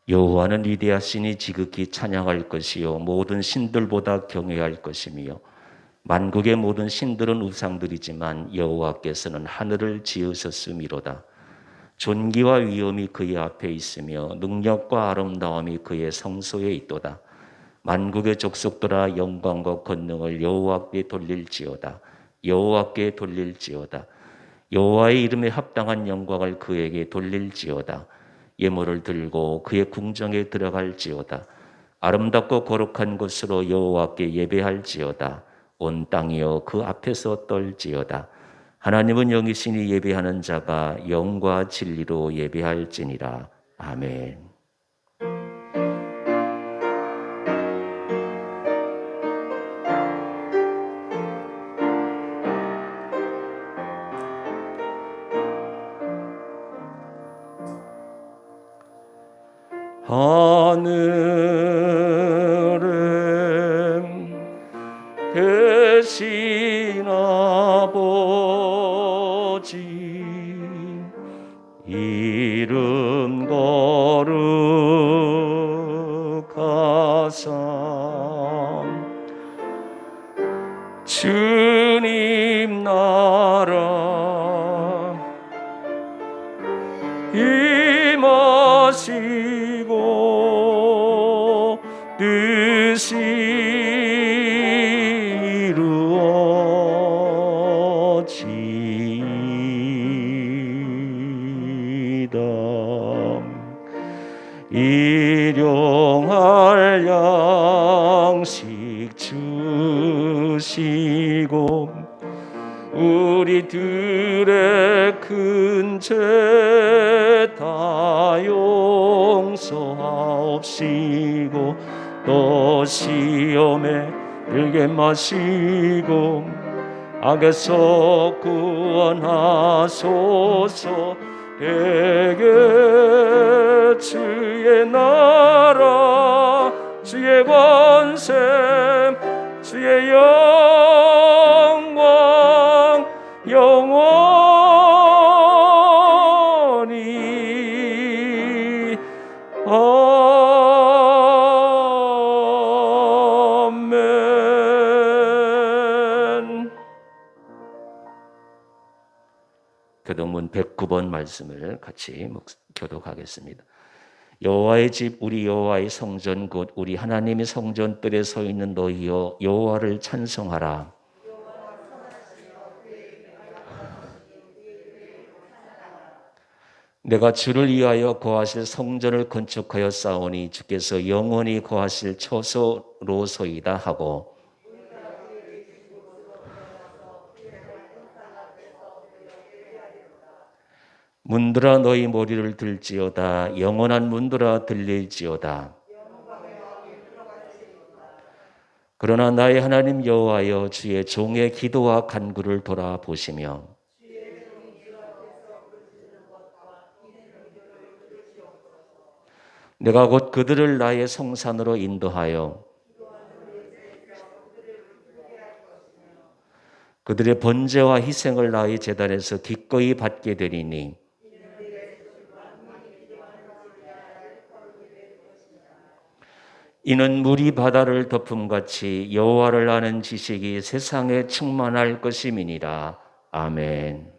여호와는 위대하시니 지극히 찬양할 것이요 모든 신들보다 경외할 것이며 만국의 모든 신들은 우상들이지만 여호와께서는 하늘을 지으셨음이로다. 존귀와 위엄이 그의 앞에 있으며 능력과 아름다움이 그의 성소에 있도다. 만국의 족속들아 영광과 권능을 여호와께 돌릴지어다. 여호와께 돌릴지어다. 여호와의 이름에 합당한 영광을 그에게 돌릴지어다. 예물을 들고 그의 궁정에 들어갈지어다. 아름답고 거룩한 곳으로 여호와께 예배할지어다. 온 땅이여 그 앞에서 떨지어다. 하나님은 영이시니 예배하는 자가 영과 진리로 예배할지니라. 아멘. 하늘에 계신 아버지 이름 거룩하사 주님 나라 임하시고 뜻이 이루어지이다. 일용할 양식 주시고 우리들의 큰 죄 다 용서하옵시고 또 시험에 들게 마시고 악에서 구원하소서. 대개 주의 나라 주의 권세 주의 영광 영원히 아멘. 교독문 109번 말씀을 같이 교독하겠습니다. 여호와의 집 우리 여호와의 성전 곧 우리 하나님의 성전뜰에 서 있는 너희여 여호와를 찬송하라. 내가 주를 위하여 거하실 성전을 건축하여 쌓으니 주께서 영원히 거하실 처소로소이다 하고 문들아 너희 머리를 들지어다. 영원한 문들아 들릴지어다. 그러나 나의 하나님 여호와여 주의 종의 기도와 간구를 돌아보시며 내가 곧 그들을 나의 성산으로 인도하여 그들의 번제와 희생을 나의 제단에서 기꺼이 받게 되리니 이는 물이 바다를 덮음같이 여호와를 아는 지식이 세상에 충만할 것임이니라. 아멘.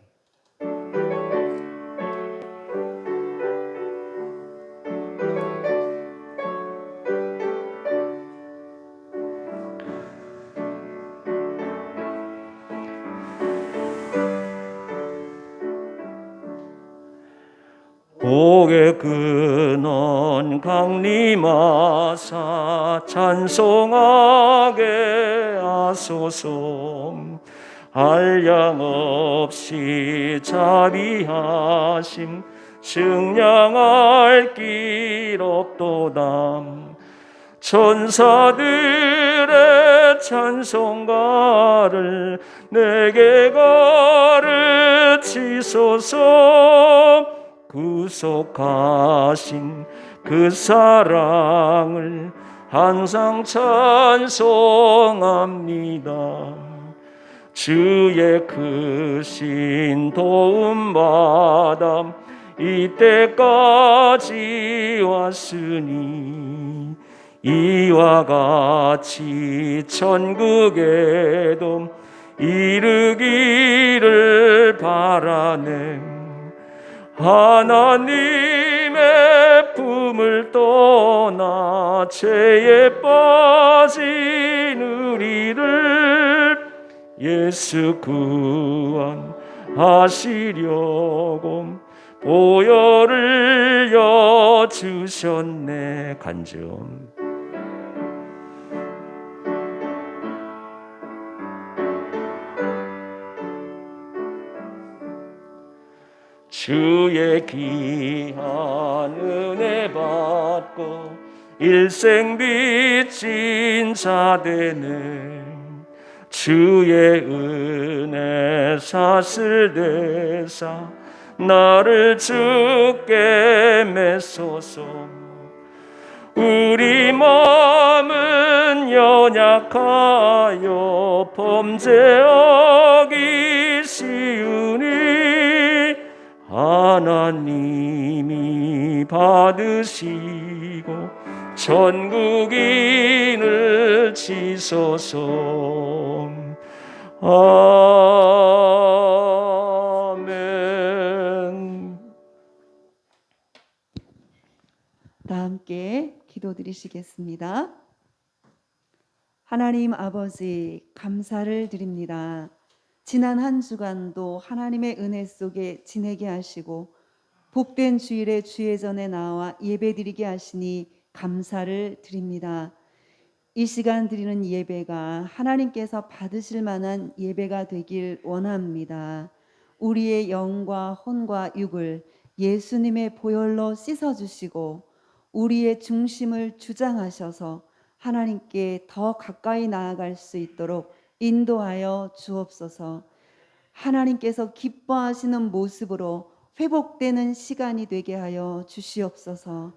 복의 근원 강림하사 찬송하게 하소서. 한량없이 자비하심 증량할 길 없도다. 천사들의 찬송가를 내게 가르치소서. 구속하신 그 사랑을 항상 찬송합니다. 주의 크신 도움받아 이때까지 왔으니 이와 같이 천국에도 이르기를 바라네. 하나님의 품을 떠나 죄에 빠진 우리를 예수 구원하시려고 보혈을 여주셨네. 간증. 주의 귀한 은혜 받고 일생 빚진 자 되네. 주의 은혜 사슬 대사 나를 주께 메소서. 우리 마음은 연약하여 범죄하기 쉬우니 하나님이 받으시고 천국인을 지소서. 아멘. 다 함께 기도드리시겠습니다. 하나님 아버지, 감사를 드립니다. 지난 한 주간도 하나님의 은혜 속에 지내게 하시고 복된 주일에 주의 전에 나와 예배드리게 하시니 감사를 드립니다. 이 시간 드리는 예배가 하나님께서 받으실 만한 예배가 되길 원합니다. 우리의 영과 혼과 육을 예수님의 보혈로 씻어주시고 우리의 중심을 주장하셔서 하나님께 더 가까이 나아갈 수 있도록 인도하여 주옵소서. 하나님께서 기뻐하시는 모습으로 회복되는 시간이 되게 하여 주시옵소서.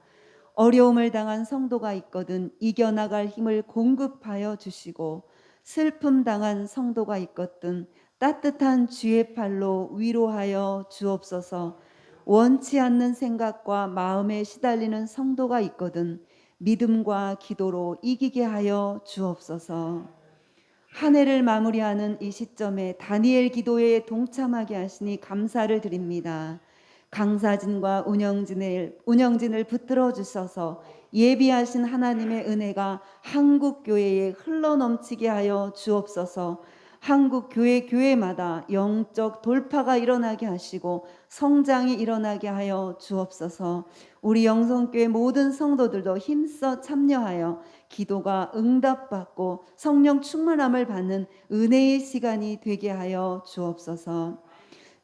어려움을 당한 성도가 있거든 이겨나갈 힘을 공급하여 주시고, 슬픔 당한 성도가 있거든 따뜻한 주의 팔로 위로하여 주옵소서. 원치 않는 생각과 마음에 시달리는 성도가 있거든 믿음과 기도로 이기게 하여 주옵소서. 한 해를 마무리하는 이 시점에 다니엘 기도에 동참하게 하시니 감사를 드립니다. 강사진과 운영진을 붙들어 주셔서 예비하신 하나님의 은혜가 한국 교회에 흘러넘치게 하여 주옵소서. 한국 교회마다 영적 돌파가 일어나게 하시고 성장이 일어나게 하여 주옵소서. 우리 영성교회 모든 성도들도 힘써 참여하여 기도가 응답받고 성령 충만함을 받는 은혜의 시간이 되게 하여 주옵소서.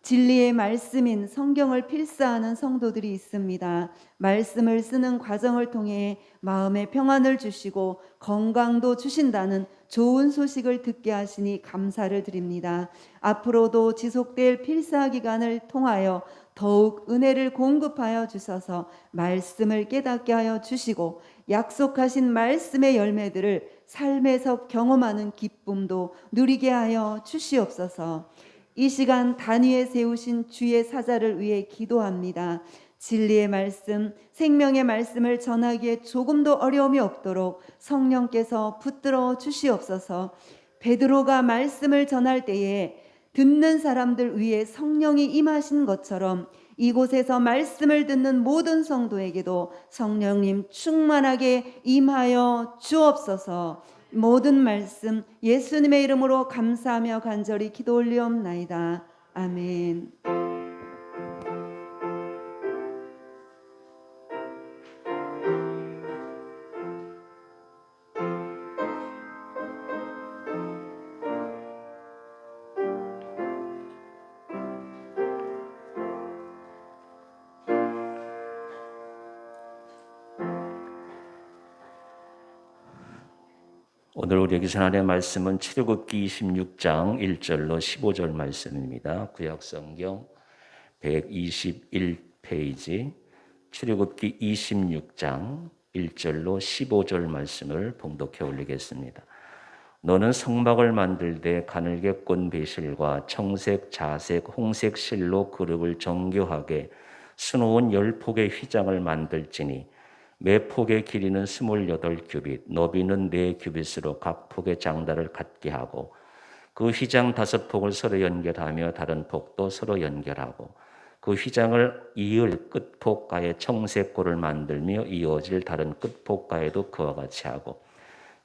진리의 말씀인 성경을 필사하는 성도들이 있습니다. 말씀을 쓰는 과정을 통해 마음의 평안을 주시고 건강도 주신다는 좋은 소식을 듣게 하시니 감사를 드립니다. 앞으로도 지속될 필사 기간을 통하여 더욱 은혜를 공급하여 주셔서 말씀을 깨닫게 하여 주시고 약속하신 말씀의 열매들을 삶에서 경험하는 기쁨도 누리게 하여 주시옵소서. 이 시간 단위에 세우신 주의 사자를 위해 기도합니다. 진리의 말씀, 생명의 말씀을 전하기에 조금도 어려움이 없도록 성령께서 붙들어 주시옵소서. 베드로가 말씀을 전할 때에 듣는 사람들 위에 성령이 임하신 것처럼 이곳에서 말씀을 듣는 모든 성도에게도 성령님 충만하게 임하여 주옵소서. 모든 말씀 예수님의 이름으로 감사하며 간절히 기도 올리옵나이다. 아멘. 오늘 우리에게 전하는 말씀은 출애굽기 26장 1절로 15절 말씀입니다. 구약성경 121페이지 출애굽기 26장 1절로 15절 말씀을 봉독해 올리겠습니다. 너는 성막을 만들되 가늘게 꼰 배실과 청색, 자색, 홍색 실로 그룹을 정교하게 수놓은 10폭의 휘장을 만들지니 매 폭의 길이는 28규빗, 너비는 4규빗으로 각 폭의 장단을 같게 하고 그 휘장 5폭을 서로 연결하며 다른 폭도 서로 연결하고 그 휘장을 이을 끝폭가에 청색고를 만들며 이어질 다른 끝폭가에도 그와 같이 하고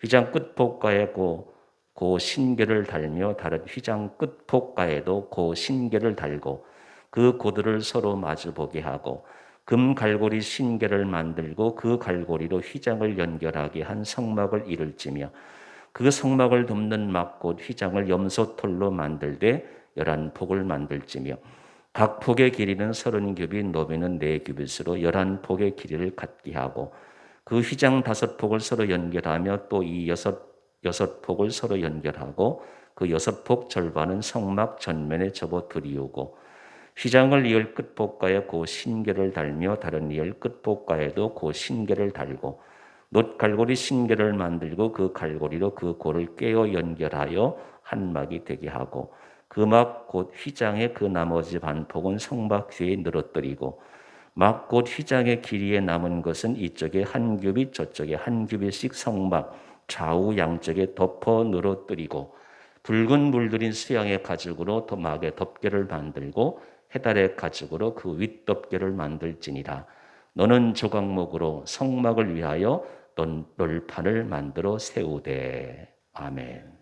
휘장 끝폭가에 고 신계를 달며 다른 휘장 끝폭가에도 고 신계를 달고 그 고들을 서로 마주보게 하고 금 갈고리 신계를 만들고 그 갈고리로 휘장을 연결하게 한 성막을 이룰지며 그 성막을 돕는 막곧 휘장을 염소털로 만들되 11폭을 만들지며 각 폭의 길이는 30규빗, 너비는 4규빗으로 11폭의 길이를 갖게 하고 그 휘장 5폭을 서로 연결하며 또 이 여섯 폭을 서로 연결하고 그 6폭 절반은 성막 전면에 접어 들이우고 휘장을 이을 끝폭가에 그 신계를 달며 다른 이을 끝폭가에도 그 신계를 달고 놋갈고리 신계를 만들고 그 갈고리로 그 고를 꿰어 연결하여 한 막이 되게 하고 그 막 곧 휘장의 그 나머지 반폭은 성막 뒤에 늘어뜨리고 막 곧 휘장의 길이에 남은 것은 이쪽에 1규빗 저쪽에 1규빗씩 성막 좌우 양쪽에 덮어 늘어뜨리고 붉은 물들인 수양의 가죽으로 막의 덮개를 만들고 해달의 가죽으로 그 윗덮개를 만들지니라. 너는 조각목으로 성막을 위하여 널판을 만들어 세우되. 아멘.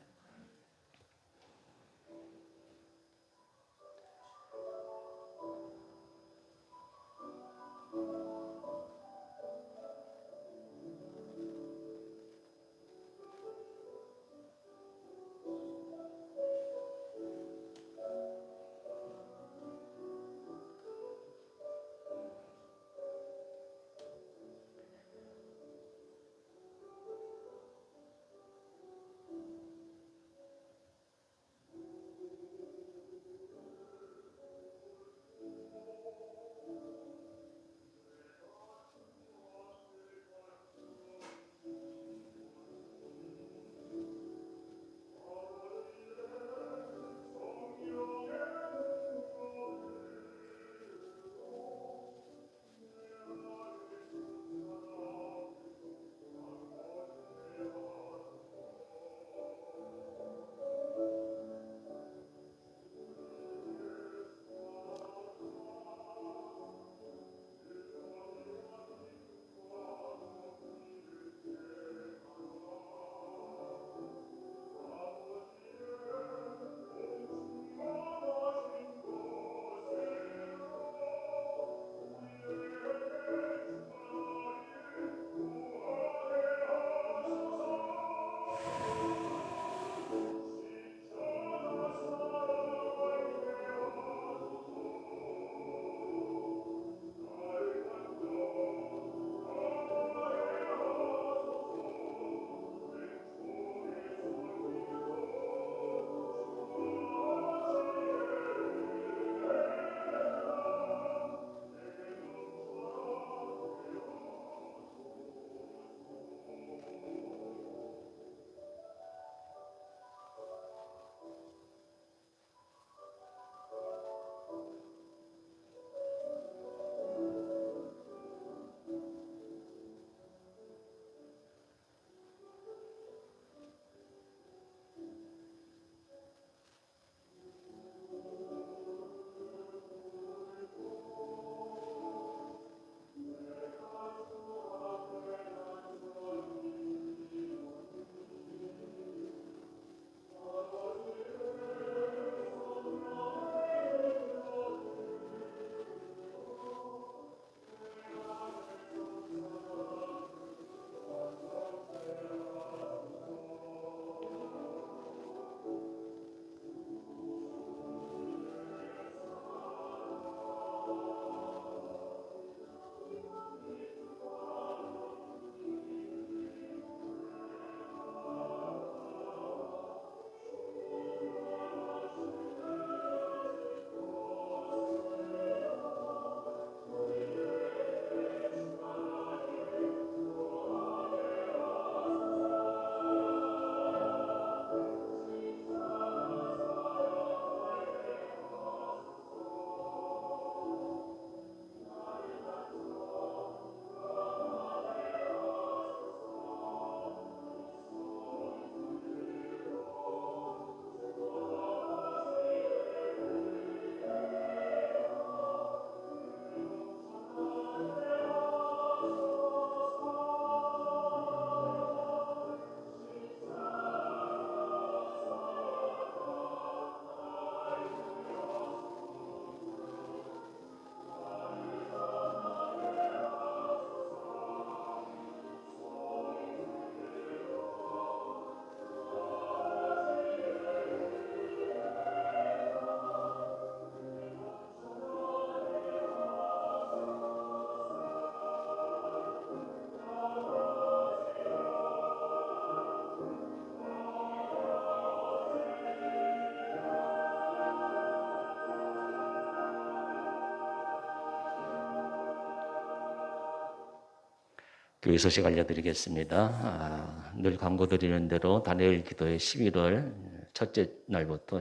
교회 소식 알려드리겠습니다. 늘 광고 드리는 대로 다니엘 기도회 11월 첫째 날부터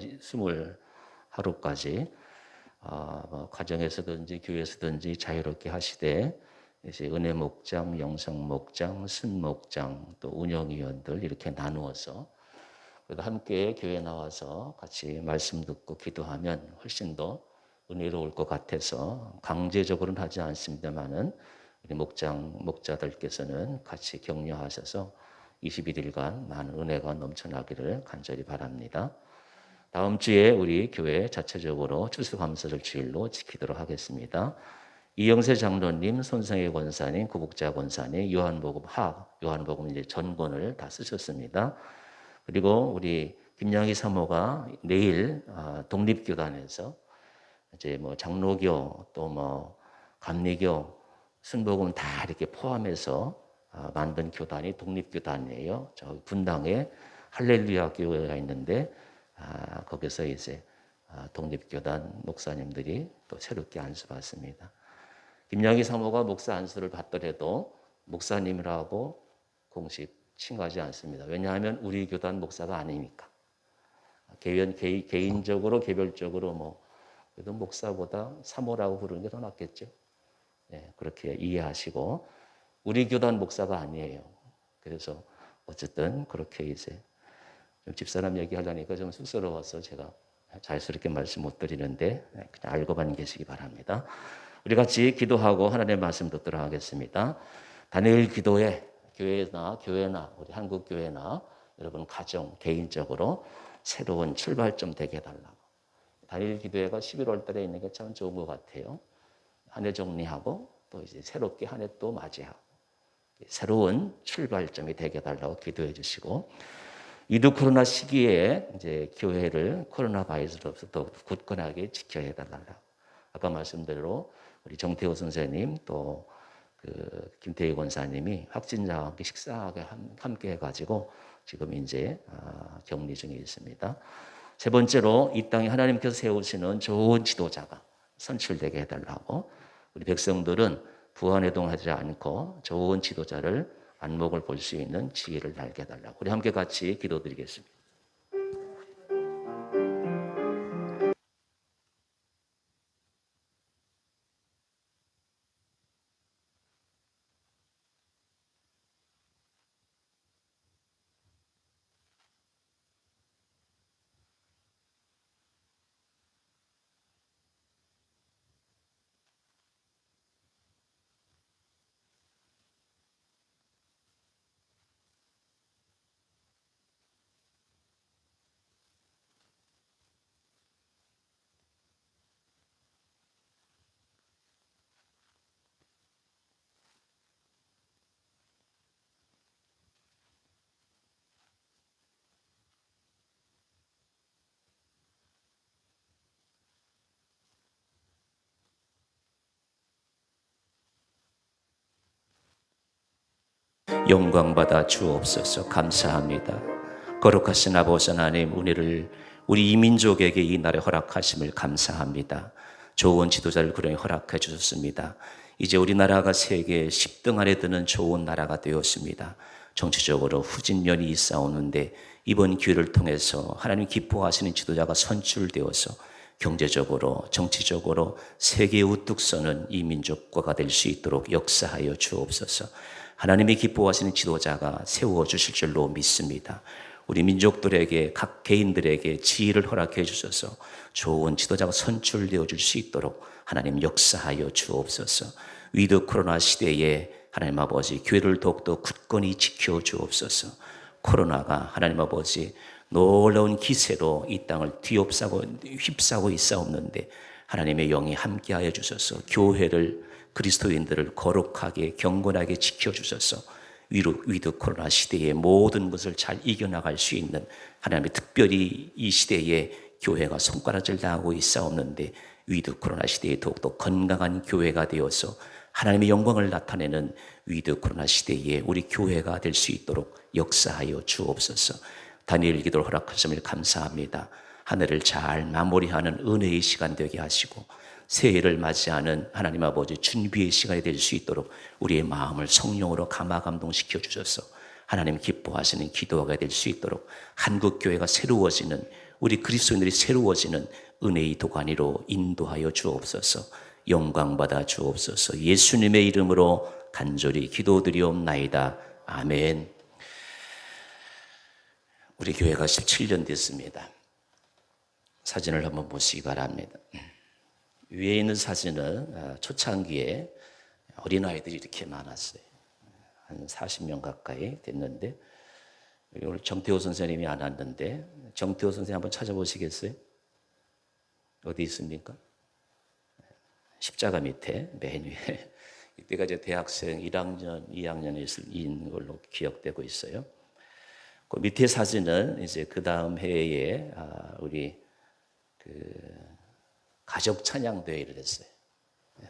20하루까지 가정에서든지 교회에서든지 자유롭게 하시되 이제 은혜 목장, 영성 목장, 순 목장, 또 운영위원들 이렇게 나누어서 그래도 함께 교회 나와서 같이 말씀 듣고 기도하면 훨씬 더 은혜로울 것 같아서 강제적으로는 하지 않습니다만은 우리 목자들께서는 같이 격려하셔서 21일간 많은 은혜가 넘쳐나기를 간절히 바랍니다. 다음 주에 우리 교회 자체적으로 추수감사절 주일로 지키도록 하겠습니다. 이영세 장로님, 손성혜 권사님, 구복자 권사님, 요한복음 이제 전권을 다 쓰셨습니다. 그리고 우리 김양희 사모가 내일 독립교단에서 이제 뭐 장로교 또 뭐 감리교 순복음 다 이렇게 포함해서 만든 교단이 독립교단이에요. 저 분당에 할렐루야 교회가 있는데 거기서 이제 독립교단 목사님들이 또 새롭게 안수받습니다. 김양희 사모가 목사 안수를 받더라도 목사님이라고 공식 칭하지 않습니다. 왜냐하면 우리 교단 목사가 아니니까. 개인적으로 개별적으로 뭐 그래도 목사보다 사모라고 부르는 게 더 낫겠죠. 네, 그렇게 이해하시고 우리 교단 목사가 아니에요. 그래서 어쨌든 그렇게 이제 좀 집사람 얘기하려니까 좀 쑥스러워서 제가 자연스럽게 말씀 못 드리는데 그냥 알고만 계시기 바랍니다. 우리 같이 기도하고 하나님의 말씀 듣도록 하겠습니다. 다니엘 기도회 교회나 우리 한국 교회나 여러분 가정 개인적으로 새로운 출발점 되게 해달라고. 다니엘 기도회가 11월 달에 있는 게 참 좋은 것 같아요. 한 해 정리하고 또 이제 새롭게 한 해 또 맞이하고 새로운 출발점이 되게 해달라고 기도해 주시고 위드 코로나 시기에 이제 교회를 코로나 바이러스로부터 더 굳건하게 지켜야 해달라고. 아까 말씀대로 우리 정태호 선생님 또 김태희 권사님이 확진자와 함께 식사하게 함께 해가지고 지금 이제 격리 중에 있습니다. 세 번째로 이 땅에 하나님께서 세우시는 좋은 지도자가 선출되게 해달라고 우리 백성들은 부안해동하지 않고 좋은 지도자를 안목을 볼 수 있는 지혜를 날게 해달라고 우리 함께 같이 기도드리겠습니다. 영광받아 주옵소서. 감사합니다. 거룩하신 아버지 하나님, 은혜를 우리 이민족에게 이 날에 허락하심을 감사합니다. 좋은 지도자를 그러니 허락해 주셨습니다. 이제 우리나라가 세계 10등 안에 드는 좋은 나라가 되었습니다. 정치적으로 후진면이 있사오는데 이번 기회를 통해서 하나님 기뻐하시는 지도자가 선출되어서 경제적으로 정치적으로 세계에 우뚝 서는 이 민족과가 될 수 있도록 역사하여 주옵소서. 하나님이 기뻐하시는 지도자가 세워주실 줄로 믿습니다. 우리 민족들에게 각 개인들에게 지혜를 허락해 주셔서 좋은 지도자가 선출되어 줄 수 있도록 하나님 역사하여 주옵소서. 위드 코로나 시대에 하나님 아버지 교회를 더욱더 굳건히 지켜 주옵소서. 코로나가 하나님 아버지 놀라운 기세로 이 땅을 휩싸고 있사옵는데 하나님의 영이 함께하여 주셔서 교회를 그리스도인들을 거룩하게 경건하게 지켜주셔서 위드 코로나 시대의 모든 것을 잘 이겨나갈 수 있는 하나님의 특별히 이 시대에 교회가 손가락질 당하고 있사옵는데 위드 코로나 시대에 더욱더 건강한 교회가 되어서 하나님의 영광을 나타내는 위드 코로나 시대에 우리 교회가 될 수 있도록 역사하여 주옵소서. 다니엘 기도를 허락하심을 감사합니다. 한 해를 잘 마무리하는 은혜의 시간 되게 하시고 새해를 맞이하는 하나님 아버지 준비의 시간이 될 수 있도록 우리의 마음을 성령으로 감화 감동시켜 주셔서 하나님 기뻐하시는 기도가 될 수 있도록 한국교회가 새로워지는, 우리 그리스도인들이 새로워지는 은혜의 도가니로 인도하여 주옵소서. 영광받아 주옵소서. 예수님의 이름으로 간절히 기도드리옵나이다. 아멘. 우리 교회가 17년 됐습니다. 사진을 한번 보시기 바랍니다. 위에 있는 사진은 초창기에 어린아이들이 이렇게 많았어요. 한 40명 가까이 됐는데, 오늘 정태호 선생님이 안 왔는데, 정태호 선생님 한번 찾아보시겠어요? 어디 있습니까? 십자가 밑에 맨 위에. 이때가 이제 대학생 1학년, 2학년인 걸로 기억되고 있어요. 그 밑에 사진은 이제 그 다음 해에 우리 가족 찬양 대회를 했어요.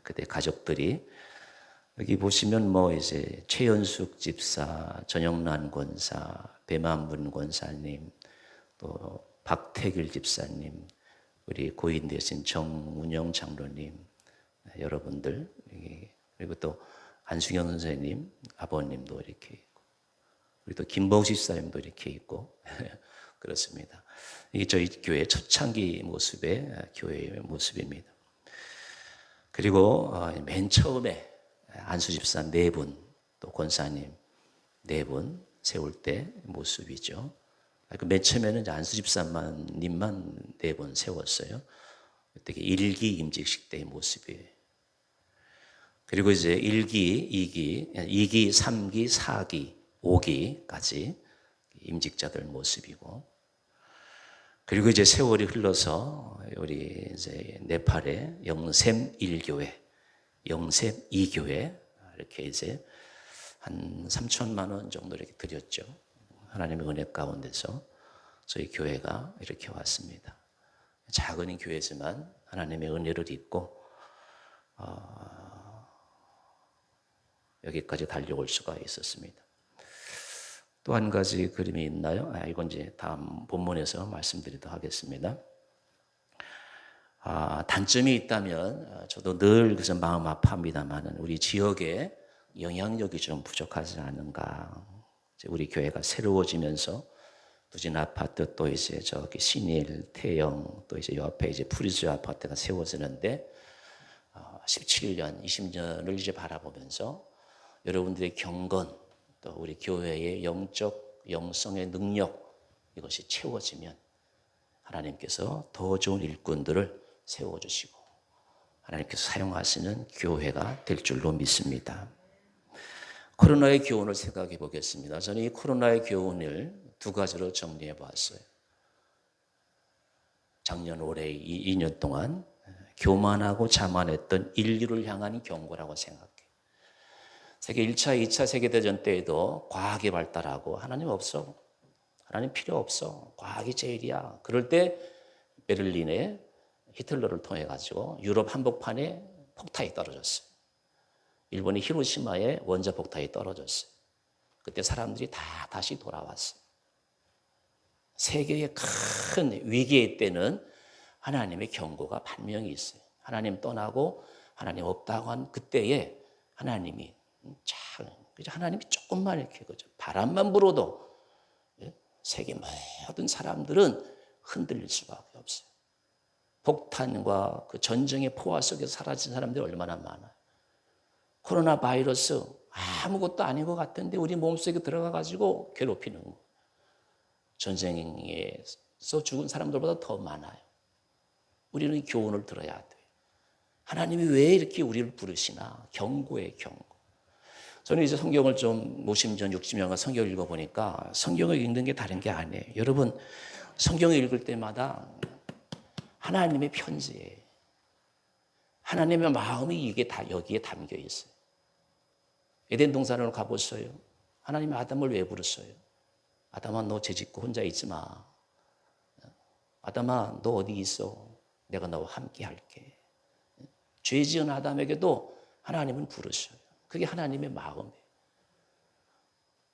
그때 가족들이 여기 보시면 뭐 이제 최연숙 집사, 전영란 권사, 배만문 권사님, 또 박태길 집사님, 우리 고인 되신 정운영 장로님, 여러분들, 그리고 또 안승현 선생님, 아버님도 이렇게 있고, 우리 또 김봉식 집사님도 이렇게 있고 그렇습니다. 이게 저희 교회 초창기 모습의 교회의 모습입니다. 그리고 맨 처음에 안수 집사 4분, 또 권사님 4분 세울 때 모습이죠. 맨 처음에는 이제 안수 집사님만 4분 세웠어요. 되게 1기 임직식 때의 모습이에요. 그리고 이제 1기, 2기, 3기, 4기, 5기까지 임직자들 모습이고, 그리고 이제 세월이 흘러서 우리 이제 네팔의 영샘 1교회, 영샘 2교회 이렇게 이제 한 3천만 원 정도 이렇게 드렸죠. 하나님의 은혜 가운데서 저희 교회가 이렇게 왔습니다. 작은 교회지만 하나님의 은혜를 입고 여기까지 달려올 수가 있었습니다. 또 한 가지 그림이 있나요? 이건 이제 다음 본문에서 말씀드리도록 하겠습니다. 단점이 있다면 저도 늘 그래서 마음 아파합니다만 우리 지역에 영향력이 좀 부족하지 않은가. 우리 교회가 새로워지면서 두진 아파트, 또 이제 저기 신일, 태영, 또 이제 요 앞에 이제 프리즈 아파트가 세워지는데 17년, 20년을 이제 바라보면서 여러분들의 경건, 또 우리 교회의 영적 영성의 능력, 이것이 채워지면 하나님께서 더 좋은 일꾼들을 세워주시고 하나님께서 사용하시는 교회가 될 줄로 믿습니다. 코로나의 교훈을 생각해 보겠습니다. 저는 이 코로나의 교훈을 2가지로 정리해 보았어요. 작년 올해 2년 동안 교만하고 자만했던 인류를 향한 경고라고 생각해요. 세계 1차, 2차 세계대전 때에도 과학이 발달하고 하나님 없어. 하나님 필요 없어. 과학이 제일이야. 그럴 때 베를린에 히틀러를 통해 가지고 유럽 한복판에 폭탄이 떨어졌어요. 일본의 히로시마에 원자폭탄이 떨어졌어요. 그때 사람들이 다 다시 돌아왔어요. 세계의 큰 위기의 때는 하나님의 경고가 분명히 있어요. 하나님 떠나고 하나님 없다고 한 그때에 하나님이 하나님이 조금만 이렇게 바람만 불어도 세계 모든 사람들은 흔들릴 수밖에 없어요. 폭탄과 그 전쟁의 포화 속에서 사라진 사람들이 얼마나 많아요. 코로나 바이러스 아무것도 아닌 것 같은데 우리 몸속에 들어가 가지고 괴롭히는 거. 전쟁에서 죽은 사람들보다 더 많아요. 우리는 교훈을 들어야 돼요. 하나님이 왜 이렇게 우리를 부르시나? 경고의 경고. 저는 이제 성경을 좀 50년, 60년간 성경을 읽어보니까 성경을 읽는 게 다른 게 아니에요. 여러분, 성경을 읽을 때마다 하나님의 편지예요. 하나님의 마음이 이게 다 여기에 담겨 있어요. 에덴 동산으로 가보세요. 하나님이 아담을 왜 부르셨어요? 아담아, 너 죄짓고 혼자 있지 마. 아담아, 너 어디 있어? 내가 너와 함께 할게. 죄 지은 아담에게도 하나님은 부르셔요. 그게 하나님의 마음이에요.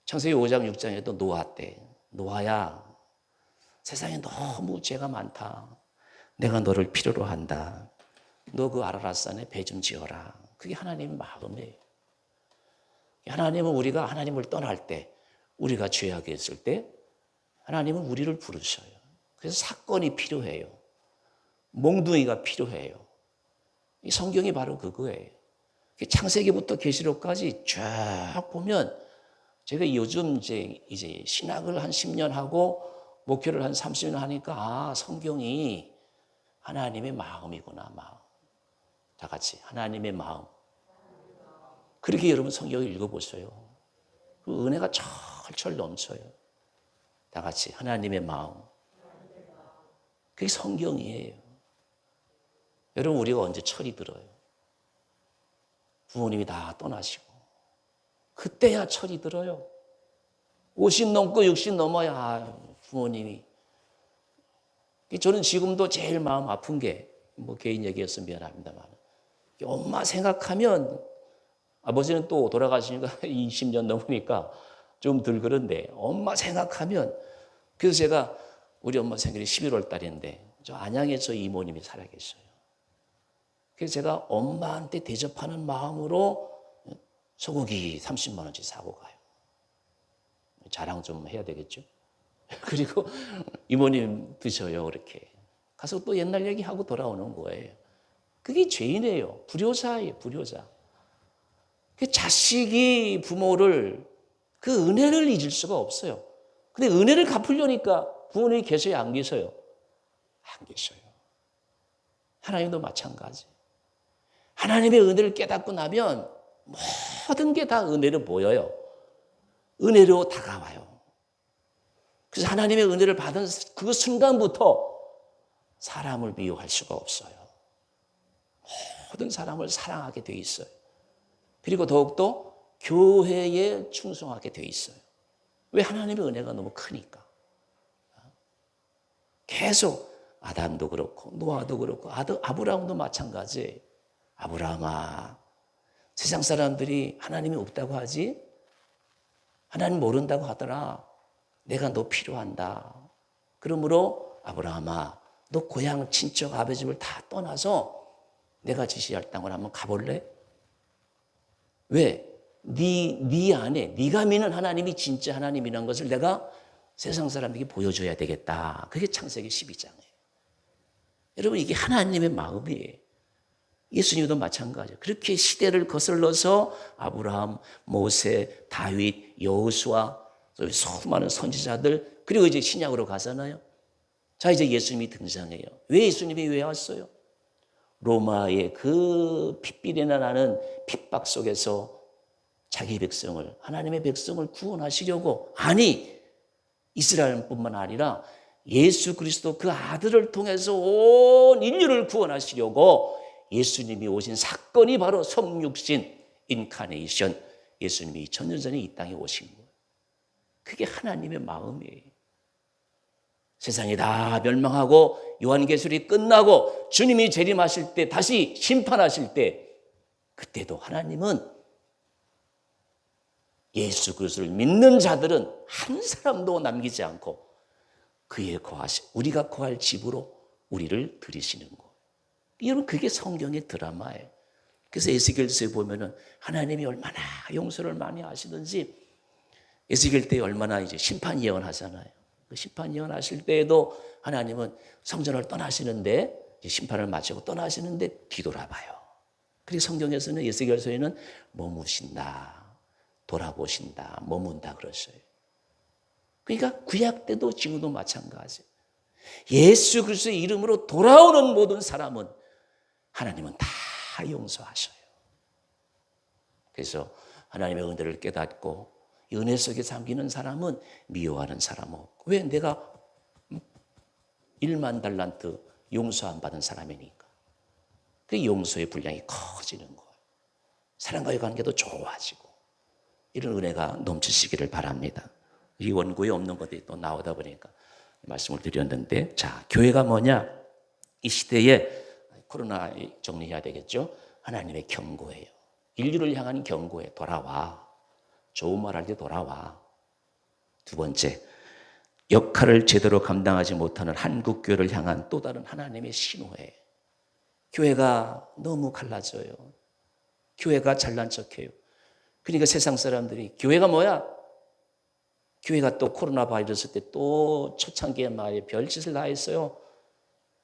창세기 5장 6장에도 노아 때, 노아야, 세상에 너무 죄가 많다. 내가 너를 필요로 한다. 너 그 아라랏산에 배 좀 지어라. 그게 하나님의 마음이에요. 하나님은 우리가 하나님을 떠날 때, 우리가 죄악에 있을 때 하나님은 우리를 부르셔요. 그래서 사건이 필요해요. 몽둥이가 필요해요. 이 성경이 바로 그거예요. 창세기부터 계시록까지 쫙 보면, 제가 요즘 이제 신학을 한 10년 하고 목회를 한 30년 하니까 성경이 하나님의 마음이구나, 마음. 다 같이 하나님의 마음. 그렇게 여러분 성경을 읽어보세요. 그 은혜가 철철 넘쳐요. 다 같이 하나님의 마음. 그게 성경이에요. 여러분, 우리가 언제 철이 들어요? 부모님이 다 떠나시고 그때야 철이 들어요. 50 넘고 60 넘어야 부모님이. 저는 지금도 제일 마음 아픈 게, 뭐 개인 얘기였으면 미안합니다만, 엄마 생각하면, 아버지는 또 돌아가시니까 20년 넘으니까 좀 덜 그런데, 엄마 생각하면, 그래서 제가 우리 엄마 생일이 11월 달인데 저 안양에 저 이모님이 살아계셔요. 그래서 제가 엄마한테 대접하는 마음으로 소고기 30만 원씩 사고 가요. 자랑 좀 해야 되겠죠. 그리고 이모님 드셔요. 그렇게 가서 또 옛날 얘기하고 돌아오는 거예요. 그게 죄인이에요. 불효자예요. 불효자. 그 자식이 부모를, 그 은혜를 잊을 수가 없어요. 근데 은혜를 갚으려니까 부모님이 계셔요? 안 계셔요? 안 계셔요. 하나님도 마찬가지. 하나님의 은혜를 깨닫고 나면 모든 게 다 은혜로 보여요. 은혜로 다가와요. 그래서 하나님의 은혜를 받은 그 순간부터 사람을 미워할 수가 없어요. 모든 사람을 사랑하게 돼 있어요. 그리고 더욱더 교회에 충성하게 돼 있어요. 왜? 하나님의 은혜가 너무 크니까. 계속 아담도 그렇고 노아도 그렇고 아브라함도 마찬가지예요. 아브라함아, 세상 사람들이 하나님이 없다고 하지, 하나님 모른다고 하더라. 내가 너 필요한다. 그러므로 아브라함아, 너 고향 친척 아버지 집을 다 떠나서 내가 지시할 땅을 한번 가볼래? 왜? 네 안에 네가 믿는 하나님이 진짜 하나님이라는 것을 내가 세상 사람에게 보여줘야 되겠다. 그게 창세기 12장이에요. 여러분, 이게 하나님의 마음이에요. 예수님도 마찬가지예요. 그렇게 시대를 거슬러서 아브라함, 모세, 다윗, 여호수아, 수많은 선지자들, 그리고 이제 신약으로 가잖아요. 자, 이제 예수님이 등장해요. 왜 예수님이 왜 왔어요? 로마의 그 핏비리나 나는 핍박 속에서 자기 백성을, 하나님의 백성을 구원하시려고, 아니 이스라엘뿐만 아니라 예수 그리스도 그 아들을 통해서 온 인류를 구원하시려고 예수님이 오신 사건이 바로 성육신, 인카네이션, 예수님이 2000년 전에 이 땅에 오신 거예요. 그게 하나님의 마음이에요. 세상이 다 멸망하고 요한계시록이 끝나고 주님이 재림하실 때, 다시 심판하실 때, 그때도 하나님은 예수 그리스도를 믿는 자들은 한 사람도 남기지 않고 그의 우리가 거할 집으로 우리를 들이시는 거예요. 여러분, 그게 성경의 드라마예요. 그래서 에스겔서에 보면은 하나님이 얼마나 용서를 많이 하시든지, 에스겔 때 얼마나 이제 심판 예언하잖아요. 그 심판 예언하실 때에도 하나님은 성전을 떠나시는데, 심판을 마치고 떠나시는데 뒤돌아봐요. 그리고 성경에서는 에스겔서에는 머무신다, 돌아보신다, 머문다 그러셔요. 그러니까 구약 때도 지금도 마찬가지예요. 예수 그리스도의 이름으로 돌아오는 모든 사람은 하나님은 다 용서하셔요. 그래서 하나님의 은혜를 깨닫고 은혜 속에 잠기는 사람은 미워하는 사람 없고. 왜? 내가 1만 달란트 용서 안 받은 사람이니까. 그 용서의 분량이 커지는 거예요. 사람과의 관계도 좋아지고, 이런 은혜가 넘치시기를 바랍니다. 이 원고에 없는 것들이 또 나오다 보니까 말씀을 드렸는데, 자, 교회가 뭐냐? 이 시대에 코로나 정리해야 되겠죠? 하나님의 경고예요. 인류를 향한 경고에 돌아와. 좋은 말 할 때 돌아와. 두 번째, 역할을 제대로 감당하지 못하는 한국교회를 향한 또 다른 하나님의 신호예요. 교회가 너무 갈라져요. 교회가 잘난 척해요. 그러니까 세상 사람들이 교회가 뭐야? 교회가 또 코로나 바이러스 때 또 초창기에 말이에요. 별짓을 다 했어요.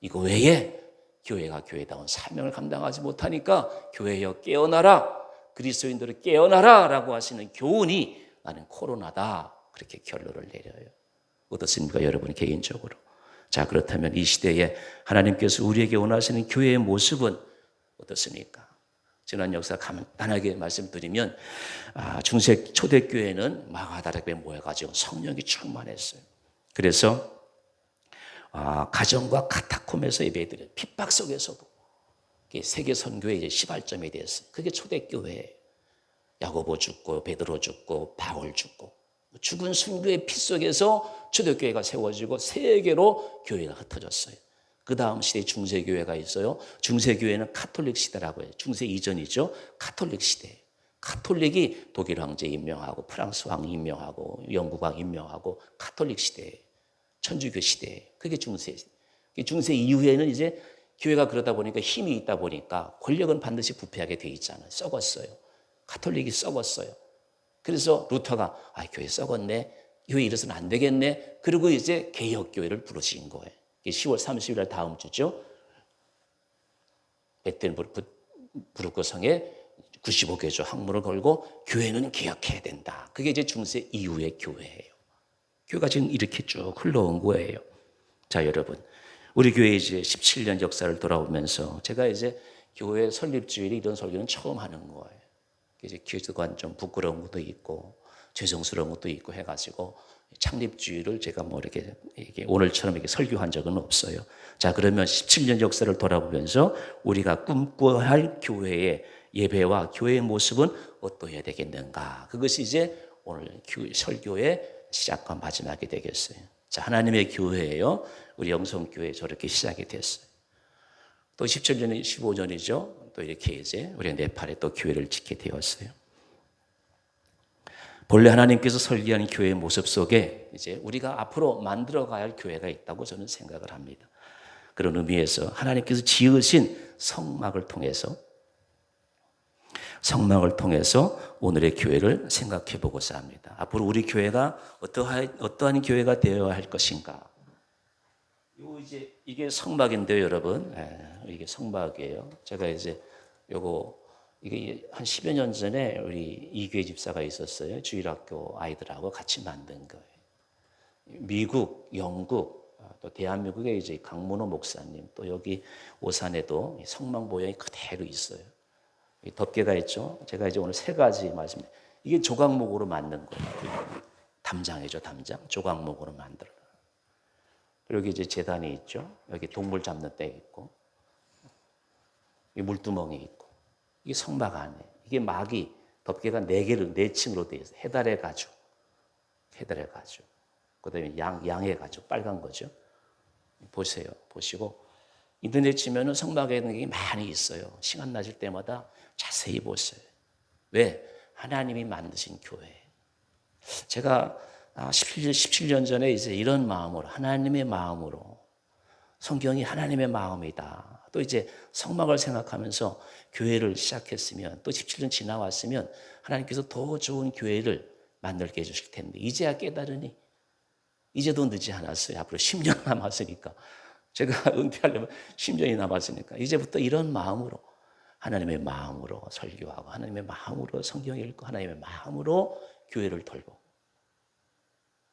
이거 외에 교회가 교회다운 사명을 감당하지 못하니까 교회여 깨어나라. 그리스도인들을 깨어나라 라고 하시는 교훈이 나는 코로나다. 그렇게 결론을 내려요. 어떻습니까 여러분 개인적으로. 자 그렇다면 이 시대에 하나님께서 우리에게 원하시는 교회의 모습은 어떻습니까? 지난 역사 간단하게 말씀드리면 중세 초대교회는 마가다락에 모여가지고 성령이 충만했어요. 그래서 가정과 카타콤에서 예배드려요. 핍박 속에서도 세계 선교의 이제 시발점이 됐어요. 그게 초대교회예요. 야고보 죽고 베드로 죽고 바울 죽고 죽은 순교의 피 속에서 초대교회가 세워지고 세계로 교회가 흩어졌어요. 그 다음 시대에 중세교회가 있어요. 중세교회는 카톨릭 시대라고 해요. 중세 이전이죠. 카톨릭 시대. 카톨릭이 독일 황제 임명하고 프랑스 왕 임명하고 영국 왕 임명하고 카톨릭 시대, 천주교 시대. 그게 중세. 중세 이후에는 이제 교회가 그러다 보니까 힘이 있다 보니까 권력은 반드시 부패하게 돼 있잖아요. 썩었어요. 카톨릭이 썩었어요. 그래서 루터가 교회 썩었네. 교회 이래서는 안 되겠네. 그리고 이제 개혁교회를 부르신 거예요. 10월 30일 날 다음 주죠. 베텐부르크 성에 95개조 항문을 걸고 교회는 개혁해야 된다. 그게 이제 중세 이후의 교회예요. 교회가 지금 이렇게 쭉 흘러온 거예요. 자, 여러분. 우리 교회 이제 17년 역사를 돌아오면서 제가 이제 교회 설립주일에 이런 설교는 처음 하는 거예요. 이제 기득권 좀 부끄러운 것도 있고 죄송스러운 것도 있고 해가지고 창립주의를 제가 뭐 이렇게 오늘처럼 이렇게 설교한 적은 없어요. 자, 그러면 17년 역사를 돌아보면서 우리가 꿈꿔야 할 교회의 예배와 교회의 모습은 어떠해야 되겠는가? 그것이 이제 오늘 설교의 시작과 마지막이 되겠어요. 자, 하나님의 교회예요. 우리 영성교회 저렇게 시작이 됐어요. 또 17년이 15년이죠. 또 이렇게 이제 우리 네팔에 또 교회를 짓게 되었어요. 본래 하나님께서 설계한 교회의 모습 속에 이제 우리가 앞으로 만들어가야 할 교회가 있다고 저는 생각을 합니다. 그런 의미에서 하나님께서 지으신 성막을 통해서 오늘의 교회를 생각해 보고자 합니다. 앞으로 우리 교회가 어떠한 교회가 되어야 할 것인가? 이게 성막인데요, 여러분. 이게 성막이에요. 제가 이제 이게 한 10여 년 전에 우리 이교회 집사가 있었어요. 주일학교 아이들하고 같이 만든 거예요. 미국, 영국, 또 대한민국의 이제 강문호 목사님, 또 여기 오산에도 성막 모양이 그대로 있어요. 덮개가 있죠. 제가 이제 오늘 세 가지 말씀드립니다. 이게 조각목으로 만든 거예요. 담장이죠, 담장. 조각목으로 만들어. 여기 이제 제단이 있죠. 여기 동물 잡는 데 있고, 여기 물두멍이 있고, 이게 성막 안에. 이게 막이 덮개가 4개로 4층으로 되어 있어요. 해달의 가죽. 그다음에 양의 가죽, 빨간 거죠. 보세요. 보시고 인터넷 치면은 성막에 있는 게 많이 있어요. 시간 나실 때마다 자세히 보세요. 왜? 하나님이 만드신 교회. 제가 17년 전에 이제 이런 마음으로, 하나님의 마음으로, 성경이 하나님의 마음이다. 또 이제 성막을 생각하면서 교회를 시작했으면, 또 17년 지나왔으면 하나님께서 더 좋은 교회를 만들게 해주실 텐데, 이제야 깨달으니, 이제도 늦지 않았어요. 앞으로 10년 남았으니까. 제가 은퇴하려면 10년이 남았으니까. 이제부터 이런 마음으로, 하나님의 마음으로 설교하고, 하나님의 마음으로 성경 읽고, 하나님의 마음으로 교회를 돌보고,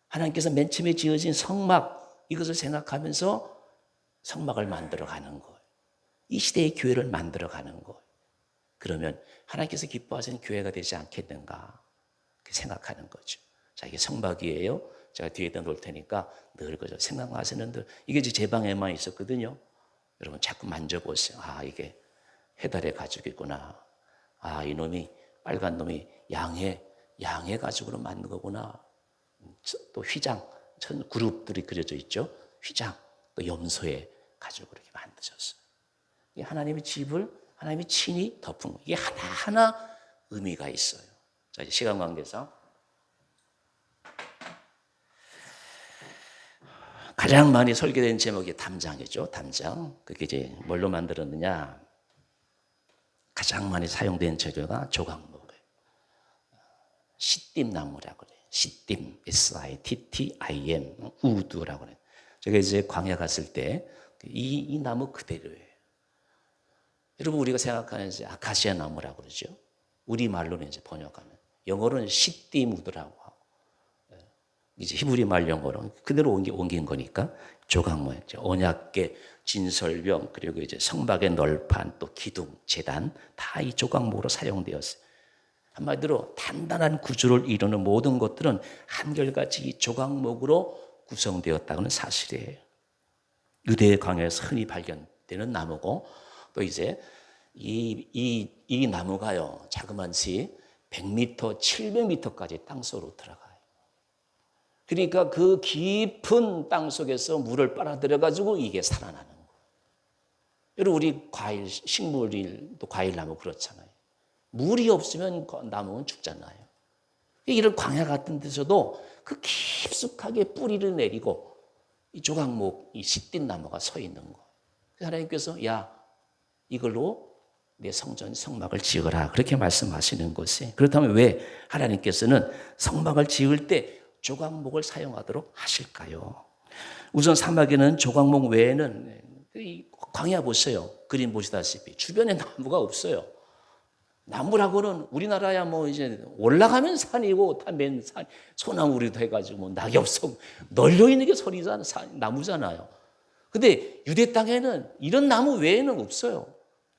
하나님께서 맨 처음에 지어진 성막, 이것을 생각하면서 성막을 만들어가는 거예요. 이 시대의 교회를 만들어가는 거예요. 그러면 하나님께서 기뻐하시는 교회가 되지 않겠는가 생각하는 거죠. 자, 이게 성막이에요. 제가 뒤에다 놓을 테니까 늘 그저 생각하시는 들, 이게 제 방에만 있었거든요. 여러분 자꾸 만져보세요. 이게 해달의 가죽이구나. 이놈이 빨간 놈이 양의 가죽으로 만든 거구나. 또 휘장, 그룹들이 그려져 있죠. 휘장, 또 염소의 가죽으로 이렇게 만드셨어요. 이게 하나님의 집을 하나님이 친히 덮은 거. 이게 하나하나 의미가 있어요. 자, 이제 시간 관계상 가장 많이 설계된 제목이 담장이죠. 담장. 그게 이제 뭘로 만들었느냐? 가장 많이 사용된 재료가 조각목이에요. 시띠나무라고 그래요. 시띠, S-I-T-T-I-M, 우드라고 그래요. 제가 이제 광야 갔을 때 이 나무 그대로예요. 여러분, 우리가 생각하는 이제 아카시아 나무라고 그러죠. 우리 말로는 이제 번역하면, 영어로는 시띠무드라고 하고, 이제 히브리 말 영어로 그대로 옮긴 거니까 조각모양, 언약궤, 진설병, 그리고 이제 성막의 널판, 또 기둥, 제단 다 이 조각목으로 사용되었어요. 한마디로 단단한 구조를 이루는 모든 것들은 한결같이 이 조각목으로 구성되었다는 사실이에요. 유대 광야에서 흔히 발견되는 나무고, 또 이제 이 나무가요, 자그만치 100m, 700m까지 땅속으로 들어가요. 그러니까 그 깊은 땅 속에서 물을 빨아들여 가지고 이게 살아나는 거예요. 여러분, 우리 과일, 식물일도 과일나무 그렇잖아요. 물이 없으면 나무는 죽잖아요. 이런 광야 같은 데서도 그 깊숙하게 뿌리를 내리고 이 조각목, 이 시띠 나무가 서 있는 거예요. 하나님께서 야, 이걸로 내 성막을 지으라, 그렇게 말씀하시는 것이. 그렇다면 왜 하나님께서는 성막을 지을 때 조각목을 사용하도록 하실까요? 우선 사막에는 조각목 외에는, 이 광야 보세요. 그림 보시다시피 주변에 나무가 없어요. 나무라고는 우리나라야 뭐 이제 올라가면 산이고 타면 산, 소나무리도 해가지고 뭐 낙엽속 널려 있는 게 나무잖아요. 근데 유대 땅에는 이런 나무 외에는 없어요.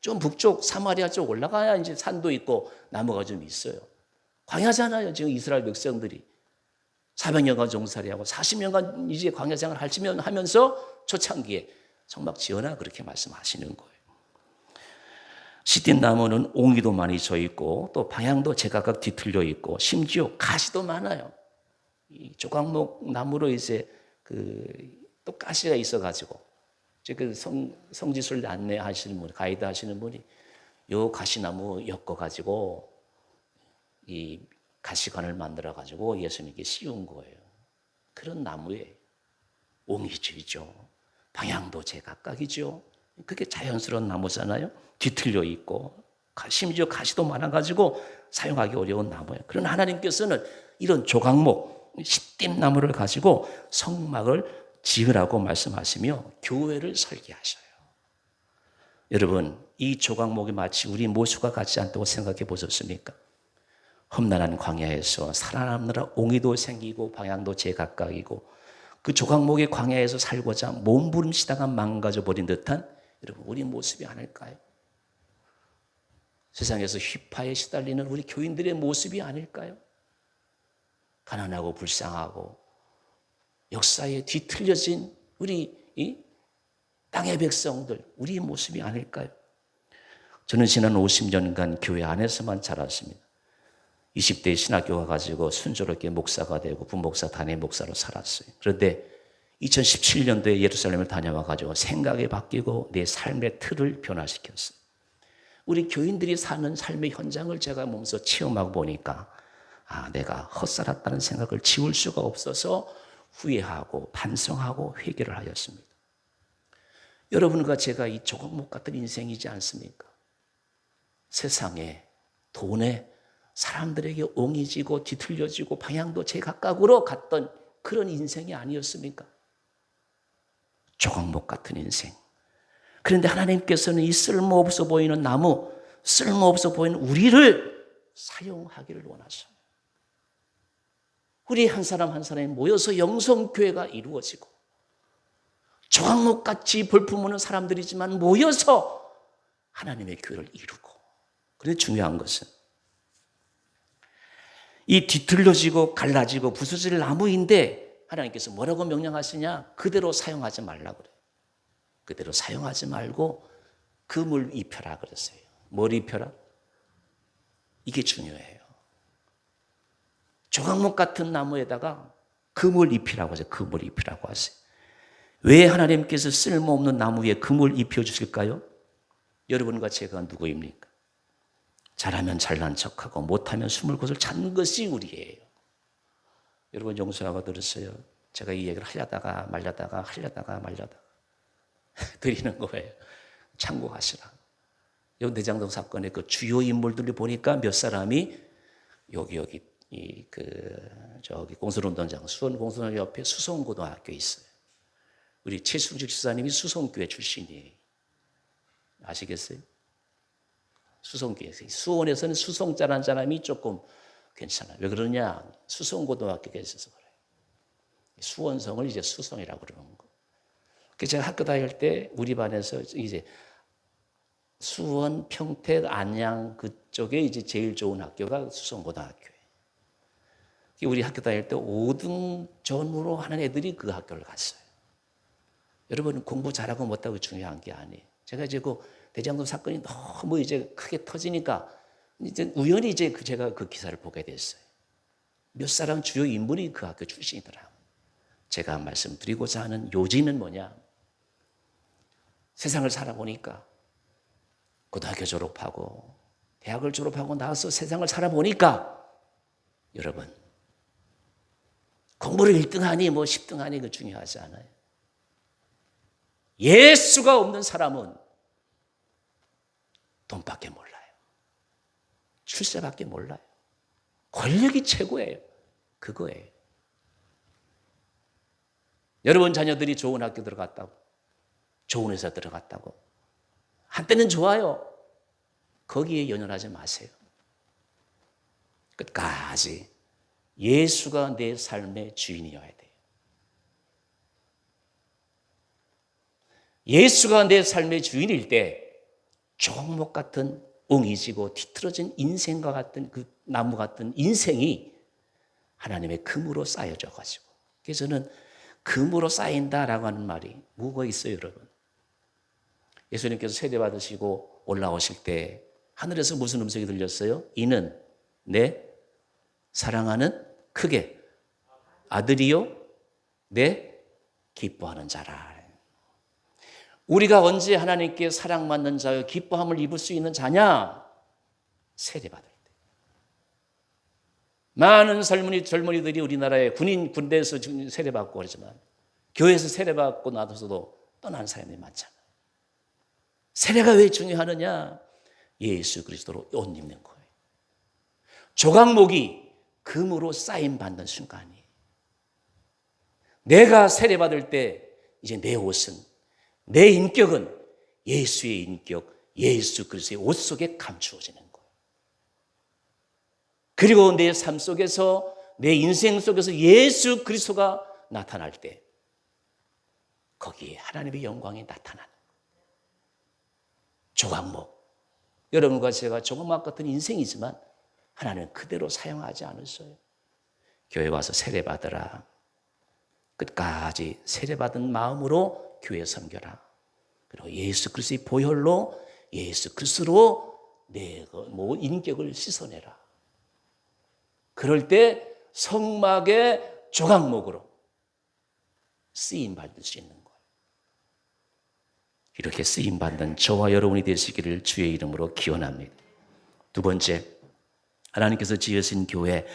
좀 북쪽 사마리아 쪽 올라가야 이제 산도 있고 나무가 좀 있어요. 광야잖아요. 지금 이스라엘 백성들이 400년간 종살이하고 40년간 이제 광야 생활 하면서 초창기에 성막 지어라, 그렇게 말씀하시는 거예요. 시딘 나무는 옹이도 많이 져 있고, 또 방향도 제각각 뒤틀려 있고, 심지어 가시도 많아요. 이 조각목 나무로 이제 또 가시가 있어가지고, 그 성지순례 안내하시는 분, 가이드 하시는 분이 요 가시나무 엮어가지고 이 가시관을 만들어가지고 예수님께 씌운 거예요. 그런 나무에 옹이주이죠. 방향도 제각각이죠. 그게 자연스러운 나무잖아요. 뒤틀려 있고 심지어 가시도 많아가지고 사용하기 어려운 나무예요. 그러나 하나님께서는 이런 조각목, 시띠나무를 가지고 성막을 지으라고 말씀하시며 교회를 설계하셔요. 여러분, 이 조각목이 마치 우리 모습과 같지 않다고 생각해 보셨습니까? 험난한 광야에서 살아남느라 옹이도 생기고 방향도 제각각이고, 그 조각목의 광야에서 살고자 몸부림치다가 망가져 버린 듯한 여러분, 우리 모습이 아닐까요? 세상에서 휘파에 시달리는 우리 교인들의 모습이 아닐까요? 가난하고 불쌍하고 역사에 뒤틀려진 우리 이 땅의 백성들, 우리의 모습이 아닐까요? 저는 지난 50년간 교회 안에서만 자랐습니다. 20대 신학교 가가지고 순조롭게 목사가 되고 부목사, 단임 목사로 살았어요. 그런데 2017년도에 예루살렘을 다녀와가지고 생각이 바뀌고 내 삶의 틀을 변화시켰어요. 우리 교인들이 사는 삶의 현장을 제가 몸소 체험하고 보니까 내가 헛살았다는 생각을 지울 수가 없어서 후회하고 반성하고 회개를 하였습니다. 여러분과 제가 이 조각목 같은 인생이지 않습니까? 세상에, 돈에, 사람들에게 옹이지고 뒤틀려지고 방향도 제각각으로 갔던 그런 인생이 아니었습니까? 조각목 같은 인생. 그런데 하나님께서는 이 쓸모없어 보이는 나무, 쓸모없어 보이는 우리를 사용하기를 원하셔요. 우리 한 사람 한 사람이 모여서 영성교회가 이루어지고, 조각목같이 볼품없는 사람들이지만 모여서 하나님의 교회를 이루고. 그런데 중요한 것은 이 뒤틀려지고 갈라지고 부서질 나무인데 하나님께서 뭐라고 명령하시냐? 그대로 사용하지 말라고 그래요. 그대로 사용하지 말고 금을 입혀라 그랬어요. 뭘 입혀라? 이게 중요해요. 조각목 같은 나무에다가 금을 입히라고 하세요. 금을 입히라고 하세요. 왜 하나님께서 쓸모없는 나무 위에 금을 입혀주실까요? 여러분과 제가 누구입니까? 잘하면 잘난 척하고 못하면 숨을 곳을 찾는 것이 우리예요. 여러분 용서하고 들으세요. 제가 이 얘기를 하려다가 말려다가 드리는 거예요. 참고하시라. 이 대장동 사건의 그 주요 인물들을 보니까 몇 사람이 여기 저기 공설운동장 수원 공설운동장 옆에 수성고등학교 있어요. 우리 최순실 지사님이 수성교회 출신이에요. 아시겠어요? 수성교회. 수원에서는 수성자라는 사람이 조금 괜찮아요. 왜 그러냐? 수성고등학교가 있어서 그래요. 수원성을 이제 수성이라고 그러는 거. 그래서 제가 학교 다닐 때 우리 반에서 이제 수원, 평택, 안양 그쪽에 이제 제일 좋은 학교가 수성고등학교예요. 우리 학교 다닐 때 5등 전후로 하는 애들이 그 학교를 갔어요. 여러분 공부 잘하고 못하고 중요한 게 아니에요. 제가 이제 그 대장동 사건이 너무 이제 크게 터지니까 이제 우연히 이제 제가 그 기사를 보게 됐어요. 몇 사람 주요 인물이 그 학교 출신이더라고요. 제가 말씀드리고자 하는 요지는 뭐냐? 세상을 살아보니까 고등학교 졸업하고 대학을 졸업하고 나와서 세상을 살아보니까 여러분 공부를 1등하니 뭐 10등하니 그 중요하지 않아요. 예수가 없는 사람은 돈밖에 몰라요. 출세밖에 몰라요. 권력이 최고예요. 그거예요. 여러분 자녀들이 좋은 학교 들어갔다고, 좋은 회사 들어갔다고, 한때는 좋아요. 거기에 연연하지 마세요. 끝까지 예수가 내 삶의 주인이어야 돼요. 예수가 내 삶의 주인일 때 종목 같은 웅이지고 뒤틀어진 인생과 같은 그 나무 같은 인생이 하나님의 금으로 쌓여져 가지고, 그래서 저는 금으로 쌓인다라고 하는 말이 뭐가 있어요, 여러분? 예수님께서 세례 받으시고 올라오실 때 하늘에서 무슨 음성이 들렸어요? 이는 내 사랑하는 크게 아들이요 내 기뻐하는 자라. 우리가 언제 하나님께 사랑받는 자요 기뻐함을 입을 수 있는 자냐? 세례 받을 때. 많은 젊은이들이 우리나라에 군대에서 세례 받고 그러지만 교회에서 세례 받고 나서도 떠난 사람이 많잖아요. 세례가 왜 중요하느냐? 예수 그리스도로 옷 입는 거예요. 조각목이 금으로 쌓임 받는 순간이에요. 내가 세례 받을 때 이제 내 옷은, 내 인격은 예수의 인격, 예수 그리스도의 옷 속에 감추어지는 거예요. 그리고 내 삶 속에서, 내 인생 속에서 예수 그리스도가 나타날 때 거기에 하나님의 영광이 나타나는 거예요. 조각목. 여러분과 제가 조각목 같은 인생이지만 하나님은 그대로 사용하지 않으셔요. 교회 와서 세례 받으라. 끝까지 세례 받은 마음으로 교회 섬겨라. 그리고 예수 그리스도의 보혈로 예수 그리스도로 내 인격을 씻어내라. 그럴 때 성막의 조각목으로 쓰임 받을 수 있는 거예요. 이렇게 쓰임 받는 저와 여러분이 되시기를 주의 이름으로 기원합니다. 두 번째, 하나님께서 지으신 교회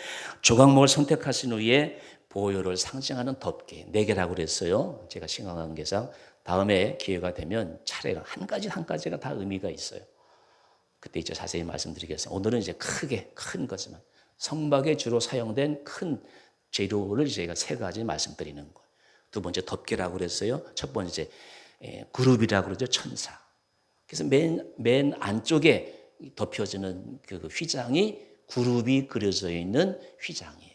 조각목을 선택하신 후에 보혈을 상징하는 덮개 4개라고 그랬어요. 제가 신앙관계상 다음에 기회가 되면 차례가 한 가지가 다 의미가 있어요. 그때 이제 자세히 말씀드리겠습니다. 오늘은 이제 크게 큰 거지만 성막에 주로 사용된 큰 재료를 저희가 3가지 말씀드리는 거예요. 두 번째 덮개라고 그랬어요. 첫 번째 그룹이라고 그러죠. 천사. 그래서 맨 안쪽에 덮여지는 그 휘장이 그룹이 그려져 있는 휘장이에요.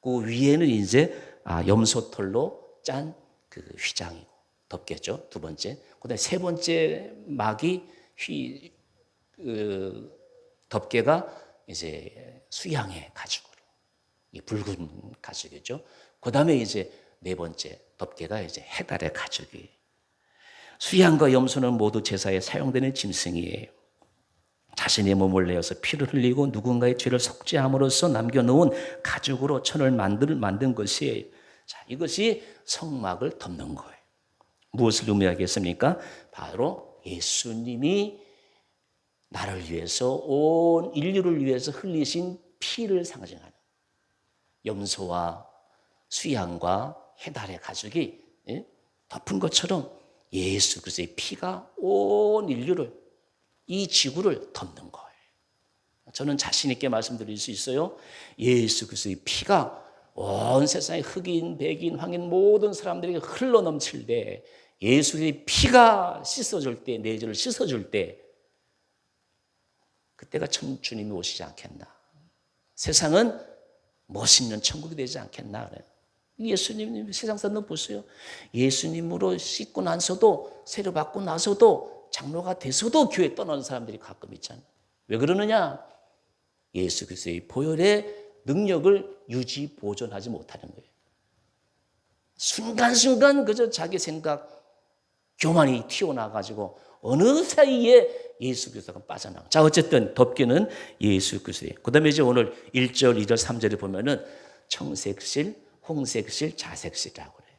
그 위에는 이제 염소털로 짠 그 휘장이고 덮겠죠. 두 번째. 그다음에 세 번째 막이 덮개가 이제 수양의 가죽으로, 이 붉은 가죽이죠. 그다음에 이제 네 번째 덮개가 이제 해달의 가죽이. 수양과 염소는 모두 제사에 사용되는 짐승이에요. 자신의 몸을 내어서 피를 흘리고 누군가의 죄를 속죄함으로써 남겨놓은 가죽으로 천을 만든 것이에요. 자, 이것이 성막을 덮는 거예요. 무엇을 의미하겠습니까? 바로 예수님이 나를 위해서, 온 인류를 위해서 흘리신 피를 상징하는 염소와 수양과 해달의 가죽이 덮은 것처럼 예수 그리스도의 피가 온 인류를, 이 지구를 덮는 거예요. 저는 자신 있게 말씀드릴 수 있어요. 예수 그리스도의 피가 온 세상의 흑인, 백인, 황인 모든 사람들에게 흘러 넘칠 때, 예수의 피가 씻어줄 때, 내 죄를 씻어줄 때, 그때가 참 주님이 오시지 않겠나. 세상은 멋있는 천국이 되지 않겠나. 예수님 세상 사람 보세요. 예수님으로 씻고 나서도, 세례 받고 나서도, 장로가 돼서도 교회 떠나는 사람들이 가끔 있잖아요. 왜 그러느냐? 예수 그리스도의 보혈의 능력을 유지 보존하지 못하는 거예요. 순간순간 그저 자기 생각, 교만이 튀어나와가지고 어느 사이에 예수 그리스도가 빠져나가. 자, 어쨌든 덮개는 예수 그리스도예요. 그 다음에 이제 오늘 1절, 2절, 3절에 보면은 청색실, 홍색실, 자색실이라고 그래요.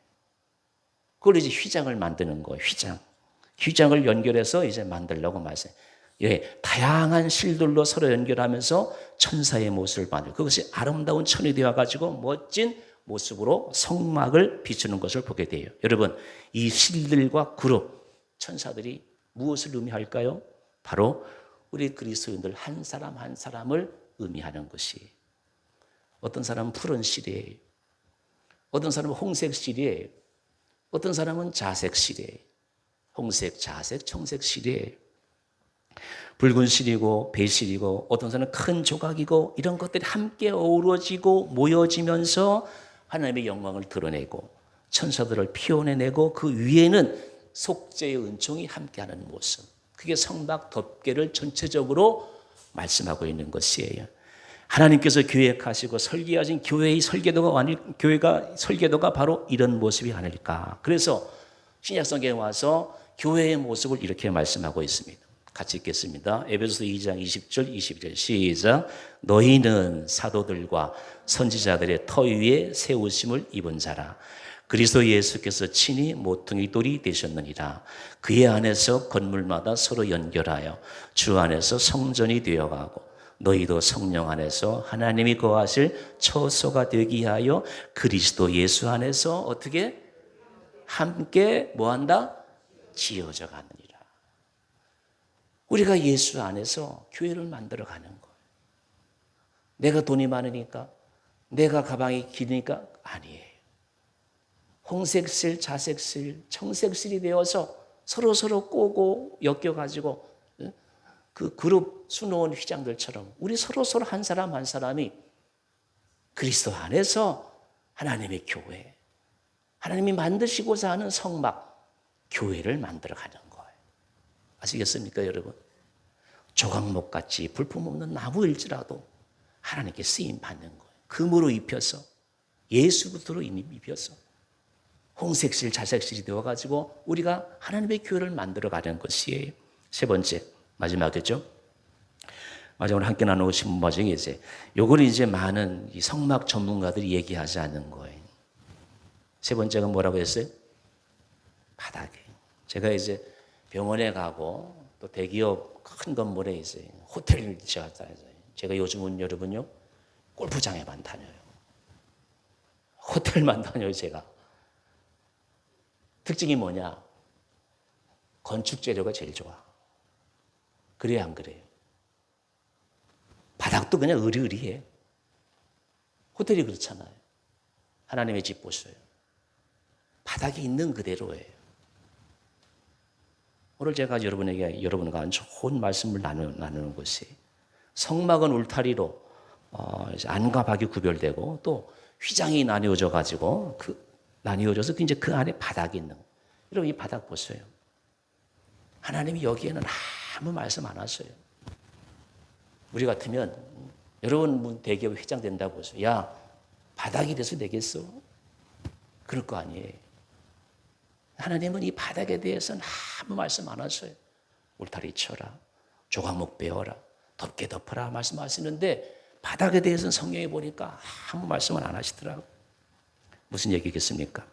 그걸 이제 휘장을 만드는 거예요. 휘장을 연결해서 이제 만들려고 말씀해요. 예, 다양한 실들로 서로 연결하면서 천사의 모습을 만들고, 그것이 아름다운 천이 되어가지고 멋진 모습으로 성막을 비추는 것을 보게 돼요. 여러분, 이 실들과 그룹, 천사들이 무엇을 의미할까요? 바로 우리 그리스도인들 한 사람 한 사람을 의미하는 것이. 어떤 사람은 푸른 실이에요. 어떤 사람은 홍색 실이에요. 어떤 사람은 자색 실이에요. 홍색, 자색, 청색 실이에요. 붉은 실이고 배실이고 어떤 사람은 큰 조각이고, 이런 것들이 함께 어우러지고 모여지면서 하나님의 영광을 드러내고 천사들을 피워내고, 그 위에는 속죄의 은총이 함께하는 모습. 그게 성막 덮개를 전체적으로 말씀하고 있는 것이에요. 하나님께서 계획하시고 설계하신 교회의 설계도가 바로 이런 모습이 아닐까. 그래서 신약성경에 와서 교회의 모습을 이렇게 말씀하고 있습니다. 같이 읽겠습니다. 에베소서 2장 20절 21절 시작. 너희는 사도들과 선지자들의 터 위에 세우심을 입은 자라. 그리스도 예수께서 친히 모퉁이 돌이 되셨느니라. 그의 안에서 건물마다 서로 연결하여 주 안에서 성전이 되어가고, 너희도 성령 안에서 하나님이 거하실 처소가 되기 하여 그리스도 예수 안에서 어떻게 함께 뭐한다? 지어져 가느니라. 우리가 예수 안에서 교회를 만들어 가는 거예요. 내가 돈이 많으니까, 내가 가방이 기니까 아니에요. 홍색실, 자색실, 청색실이 되어서 서로 꼬고 엮여가지고 그 그룹 수놓은 휘장들처럼 우리 서로 한 사람 한 사람이 그리스도 안에서 하나님의 교회, 하나님이 만드시고자 하는 성막, 교회를 만들어가는 거예요. 아시겠습니까, 여러분? 조각목같이 불품없는 나무일지라도 하나님께 쓰임받는 거예요. 금으로 입혀서, 예수부터로 입혀서 홍색실, 자색실이 되어가지고 우리가 하나님의 교회를 만들어가는 것이에요. 세 번째, 마지막이죠. 마지막으로 함께 나누고 싶은 마지막에 요걸 이제 많은 이 성막 전문가들이 얘기하지 않는 거예요. 세 번째가 뭐라고 했어요? 바닥에. 제가 이제 병원에 가고 또 대기업 큰 건물에 이제 호텔을 지었잖아요. 제가 요즘은 여러분요, 골프장에만 다녀요. 호텔만 다녀요, 제가. 특징이 뭐냐? 건축 재료가 제일 좋아. 그래야 안 그래요? 바닥도 그냥 으리으리해. 호텔이 그렇잖아요. 하나님의 집 보셔요. 바닥이 있는 그대로예요. 오늘 제가 여러분과 좋은 말씀을 나누는 것이, 성막은 울타리로 안과 밖이 구별되고 또 휘장이 나뉘어져서 이제 그 안에 바닥이 있는. 여러분, 이 바닥 보세요. 하나님이 여기에는 아무 말씀 안 하셔요. 우리 같으면, 여러분 대기업 회장 된다고 해서 야, 바닥이 돼서 되겠어? 그럴 거 아니에요. 하나님은 이 바닥에 대해서는 아무 말씀 안 하셔요. 울타리 쳐라, 조각목 베어라, 덮개 덮어라 말씀하시는데, 바닥에 대해서는 성경에 보니까 아무 말씀을 안 하시더라고요. 무슨 얘기겠습니까?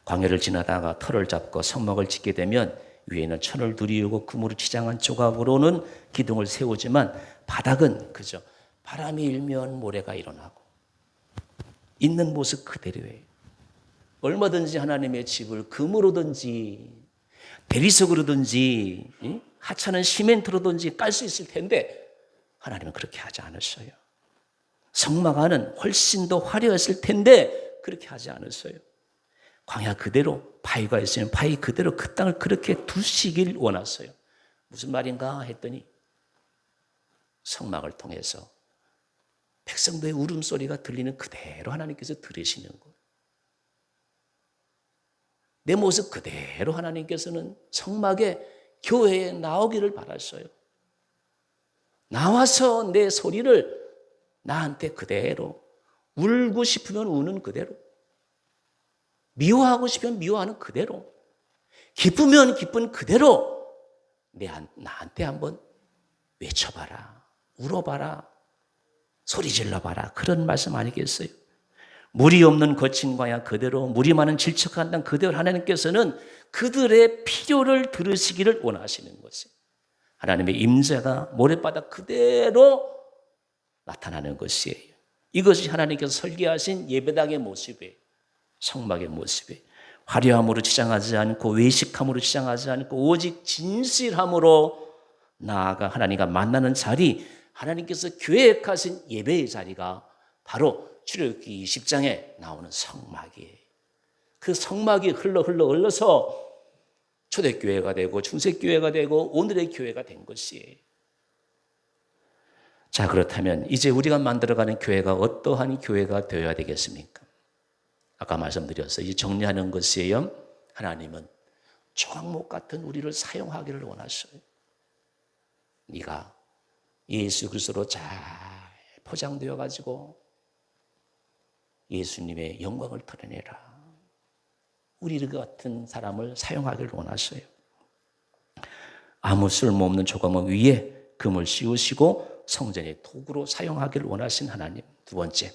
광야를 지나다가 터를 잡고 성막을 짓게 되면 위에는 천을 두리우고 금으로 치장한 조각으로는 기둥을 세우지만, 바닥은 그저 바람이 일면 모래가 일어나고 있는 모습 그대로예요. 얼마든지 하나님의 집을 금으로든지 대리석으로든지 하찮은 시멘트로든지 깔 수 있을 텐데 하나님은 그렇게 하지 않았어요. 성막 안은 훨씬 더 화려했을 텐데 그렇게 하지 않았어요. 광야 그대로, 바위가 있으면 바위 그대로 그 땅을 그렇게 두시길 원했어요. 무슨 말인가 했더니 성막을 통해서 백성들의 울음소리가 들리는 그대로 하나님께서 들으시는 거예요. 내 모습 그대로 하나님께서는 성막에 교회에 나오기를 바랐어요. 나와서 내 소리를 나한테 그대로, 울고 싶으면 우는 그대로, 미워하고 싶으면 미워하는 그대로, 기쁘면 기쁜 그대로 나한테 한번 외쳐봐라, 울어봐라, 소리 질러봐라. 그런 말씀 아니겠어요? 물이 없는 거친 광야 그대로, 물이 많은 질척한 땅 그대로 하나님께서는 그들의 필요를 들으시기를 원하시는 것이에요. 하나님의 임재가 모래바닥 그대로 나타나는 것이에요. 이것이 하나님께서 설계하신 예배당의 모습이에요. 성막의 모습이에요. 화려함으로 치장하지 않고 외식함으로 치장하지 않고 오직 진실함으로 나아가 하나님과 만나는 자리, 하나님께서 계획하신 예배의 자리가 바로 출애굽기 20장에 나오는 성막이에요. 그 성막이 흘러서 초대교회가 되고 중세교회가 되고 오늘의 교회가 된 것이에요. 자, 그렇다면 이제 우리가 만들어가는 교회가 어떠한 교회가 되어야 되겠습니까? 아까 말씀드렸어요. 이제 정리하는 것이에요. 하나님은 조각목 같은 우리를 사용하기를 원하셔요. 네가 예수 그리스도로 잘 포장되어 가지고 예수님의 영광을 드러내라. 우리 같은 사람을 사용하기를 원하셔요. 아무 쓸모없는 조각목 위에 금을 씌우시고 성전의 도구로 사용하기를 원하신 하나님. 두 번째,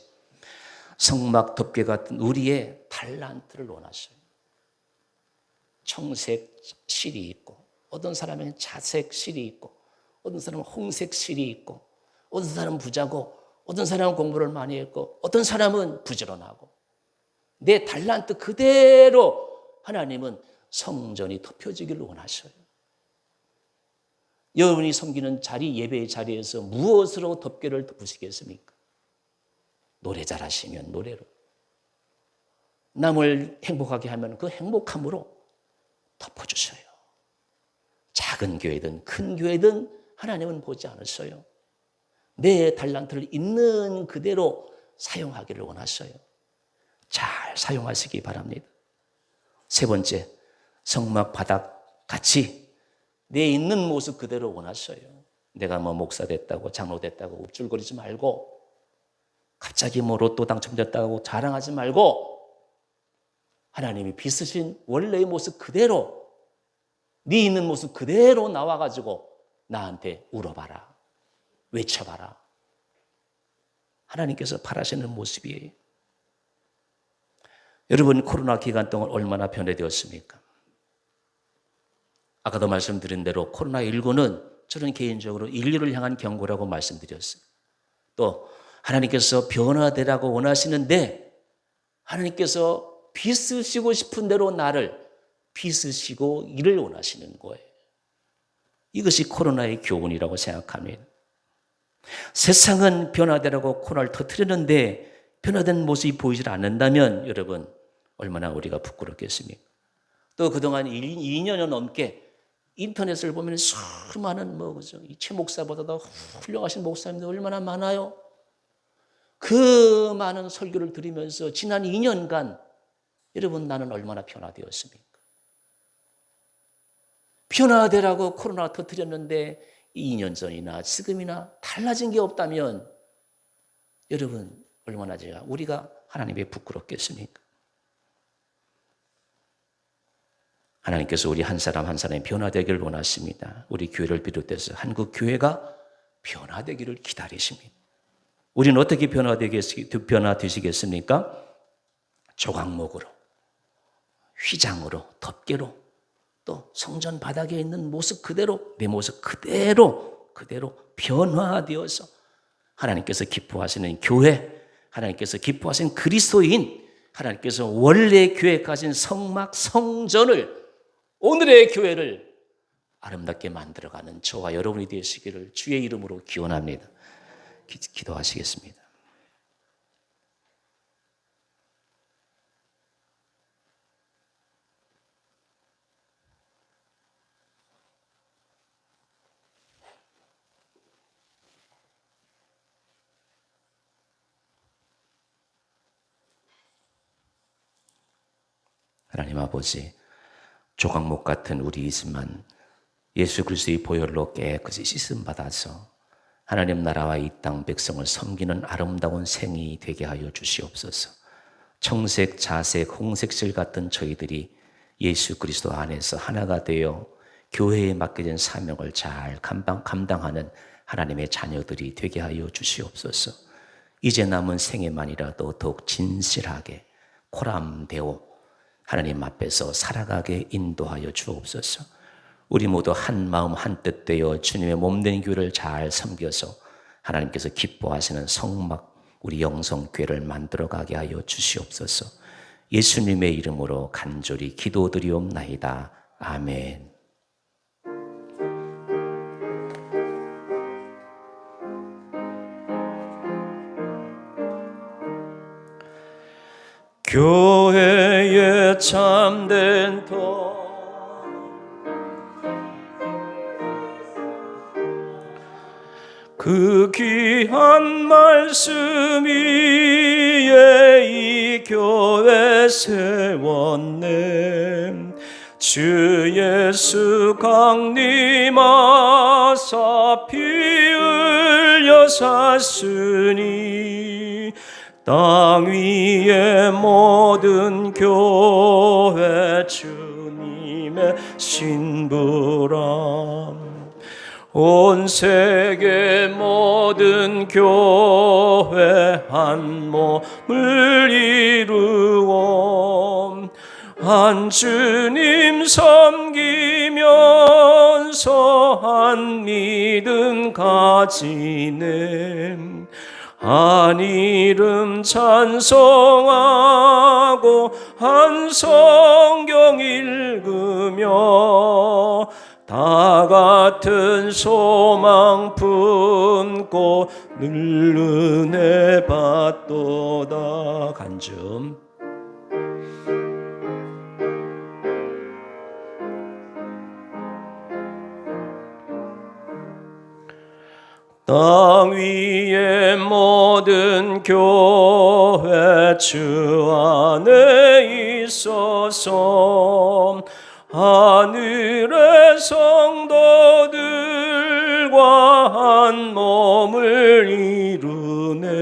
성막 덮개 같은 우리의 달란트를 원하셔요. 청색 실이 있고, 어떤 사람은 자색 실이 있고, 어떤 사람은 홍색 실이 있고, 어떤 사람은 부자고, 어떤 사람은 공부를 많이 했고, 어떤 사람은 부지런하고, 내 달란트 그대로 하나님은 성전이 덮여지기를 원하셔요. 여러분이 섬기는 자리, 예배의 자리에서 무엇으로 덮개를 덮으시겠습니까? 노래 잘하시면 노래로, 남을 행복하게 하면 그 행복함으로 덮어주셔요. 작은 교회든 큰 교회든 하나님은 보지 않으셔요. 내 달란트를 있는 그대로 사용하기를 원하셔요. 잘 사용하시기 바랍니다. 세 번째, 성막 바닥 같이 내 있는 모습 그대로 원하셔요. 내가 뭐 목사 됐다고 장로 됐다고 웁줄거리지 말고, 갑자기 뭐 로또 당첨됐다고 자랑하지 말고, 하나님이 빚으신 원래의 모습 그대로, 네 있는 모습 그대로 나와가지고 나한테 울어봐라, 외쳐봐라. 하나님께서 바라시는 모습이에요. 여러분, 코로나 기간 동안 얼마나 변화되었습니까? 아까도 말씀드린 대로 코로나19는 저는 개인적으로 인류를 향한 경고라고 말씀드렸어요. 또 하나님께서 변화되라고 원하시는데 하나님께서 빚으시고 싶은 대로 나를 빚으시고 일을 원하시는 거예요. 이것이 코로나의 교훈이라고 생각합니다. 세상은 변화되라고 코로나를 터뜨렸는데 변화된 모습이 보이질 않는다면 여러분, 얼마나 우리가 부끄럽겠습니까? 또 그동안 2년여 넘게 인터넷을 보면 수많은 이최 목사보다도 훌륭하신 목사님들 얼마나 많아요. 그 많은 설교를 들으면서 지난 2년간 여러분, 나는 얼마나 변화되었습니까? 변화되라고 코로나 터뜨렸는데 2년 전이나 지금이나 달라진 게 없다면 여러분, 얼마나 우리가 하나님의 부끄럽겠습니까? 하나님께서 우리 한 사람 한 사람이 변화되기를 원하십니다. 우리 교회를 비롯해서 한국 교회가 변화되기를 기다리십니다. 우리는 어떻게 변화되시겠습니까? 조각목으로, 휘장으로, 덮개로, 또 성전 바닥에 있는 모습 그대로, 내 모습 그대로 변화되어서 하나님께서 기뻐하시는 교회, 하나님께서 기뻐하시는 그리스도인, 하나님께서 원래 계획하신 성막, 성전을 오늘의 교회를 아름답게 만들어가는 저와 여러분이 되시기를 주의 이름으로 기원합니다. 기도하시겠습니다. 하나님 아버지, 조각목 같은 우리이지만 예수 그리스도의 보혈로 깨끗이 씻음 받아서 하나님 나라와 이 땅 백성을 섬기는 아름다운 생이 되게 하여 주시옵소서. 청색, 자색, 홍색실 같은 저희들이 예수 그리스도 안에서 하나가 되어 교회에 맡겨진 사명을 잘 감당하는 하나님의 자녀들이 되게 하여 주시옵소서. 이제 남은 생애만이라도 더욱 진실하게 코람되어 하나님 앞에서 살아가게 인도하여 주옵소서. 우리 모두 한 마음 한 뜻 되어 주님의 몸된 교회를 잘 섬겨서 하나님께서 기뻐하시는 성막 우리 영성교회를 만들어가게 하여 주시옵소서. 예수님의 이름으로 간절히 기도드리옵나이다. 아멘. 교회의 참된 도 그 귀한 말씀 위에 이 교회 세웠네. 주 예수 강림하사 피 흘려 샀으니 땅 위의 모든 교회 주님의 신부라. 온 세계 모든 교회 한 몸을 이루어 한 주님 섬기면서 한 믿음 가지네. 한 이름 찬송하고 한 성경 읽으며 다 같은 소망 품고 늘 은혜 받도다. 간증. 땅 위의 모든 교회 주 안에 있어서 하늘의 성도들과 한 몸을 이루네.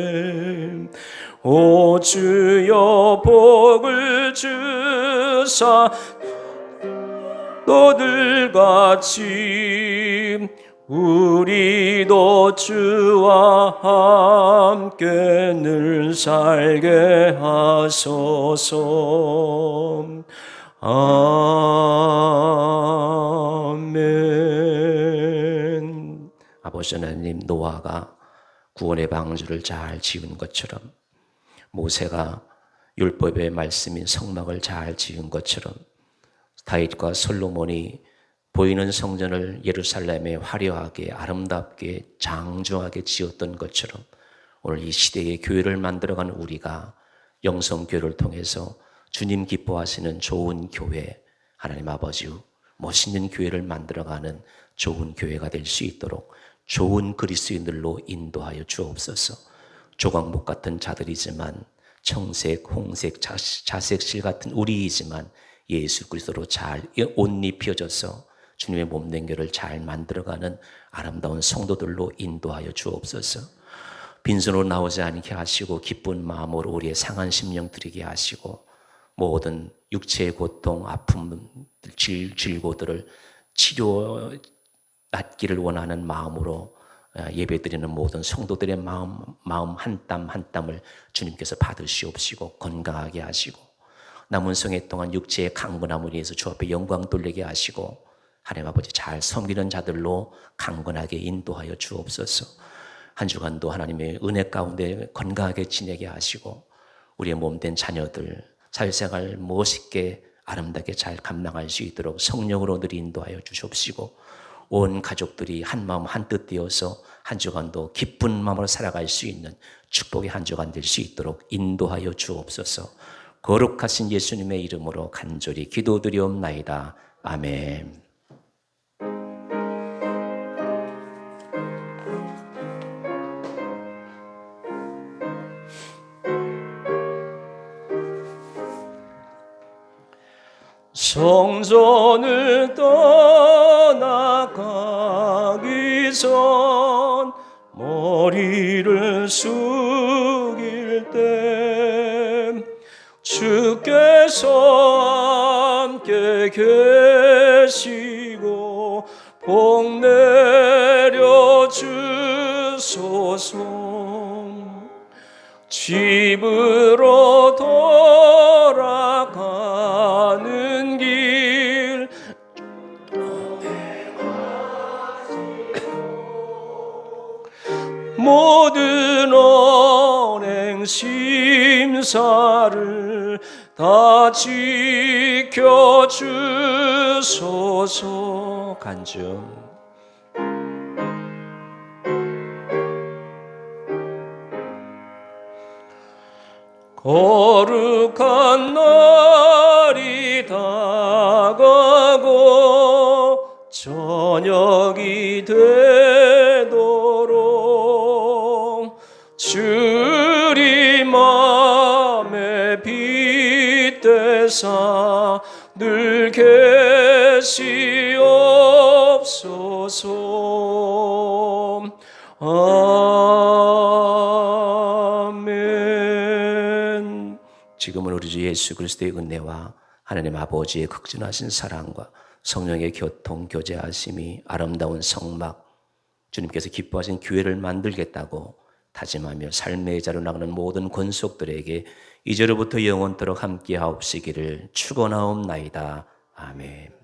오 주여 복을 주사 너들같이 우리도 주와 함께 늘 살게 하소서. 아멘. 아버지 하나님, 노아가 구원의 방주를 잘 지은 것처럼, 모세가 율법의 말씀인 성막을 잘 지은 것처럼, 다윗과 솔로몬이 보이는 성전을 예루살렘에 화려하게 아름답게 장중하게 지었던 것처럼 오늘 이 시대의 교회를 만들어간 우리가 영성교회를 통해서 주님 기뻐하시는 좋은 교회, 하나님 아버지 멋있는 교회를 만들어가는 좋은 교회가 될 수 있도록 좋은 그리스도인들로 인도하여 주옵소서. 조각목 같은 자들이지만 청색, 홍색, 자색실 같은 우리이지만 예수 그리스도로 잘 옷 입혀져서 주님의 몸된 교회를 잘 만들어가는 아름다운 성도들로 인도하여 주옵소서. 빈손으로 나오지 않게 하시고 기쁜 마음으로 우리의 상한 심령 드리게 하시고 모든 육체의 고통, 아픔, 질고들을 치료 낫기를 원하는 마음으로 예배드리는 모든 성도들의 마음 한 땀 한 땀을 주님께서 받으시옵시고 건강하게 하시고 남은 생애 동안 육체의 강건함을 위해서 주 앞에 영광 돌리게 하시고 하나님 아버지 잘 섬기는 자들로 강건하게 인도하여 주옵소서. 한 주간도 하나님의 은혜 가운데 건강하게 지내게 하시고 우리의 몸된 자녀들 사회생활 멋있게 아름답게 잘 감당할 수 있도록 성령으로 늘 인도하여 주시옵시고, 온 가족들이 한 마음 한 뜻 되어서 한 주간도 기쁜 마음으로 살아갈 수 있는 축복의 한 주간 될 수 있도록 인도하여 주옵소서. 거룩하신 예수님의 이름으로 간절히 기도드리옵나이다. 아멘. 성전을 떠나가기 전 머리를 숙일 때 주께서 함께 계시고 복 내려 주소서. 집으로 돌아가는 길 모든 언행 심사를 다 지켜 주소서. 간증. 거룩한 날이 다가고 저녁이 되도록 주리 맘에 빗대사 늘 계시옵소서. 아멘. 지금은 우리 주 예수 그리스도의 은혜와 하나님 아버지의 극진하신 사랑과 성령의 교통 교제하심이 아름다운 성막, 주님께서 기뻐하신 교회를 만들겠다고 다짐하며 삶의 자로 나가는 모든 권속들에게 이제로부터 영원토록 함께하옵시기를 축원하옵나이다. 아멘.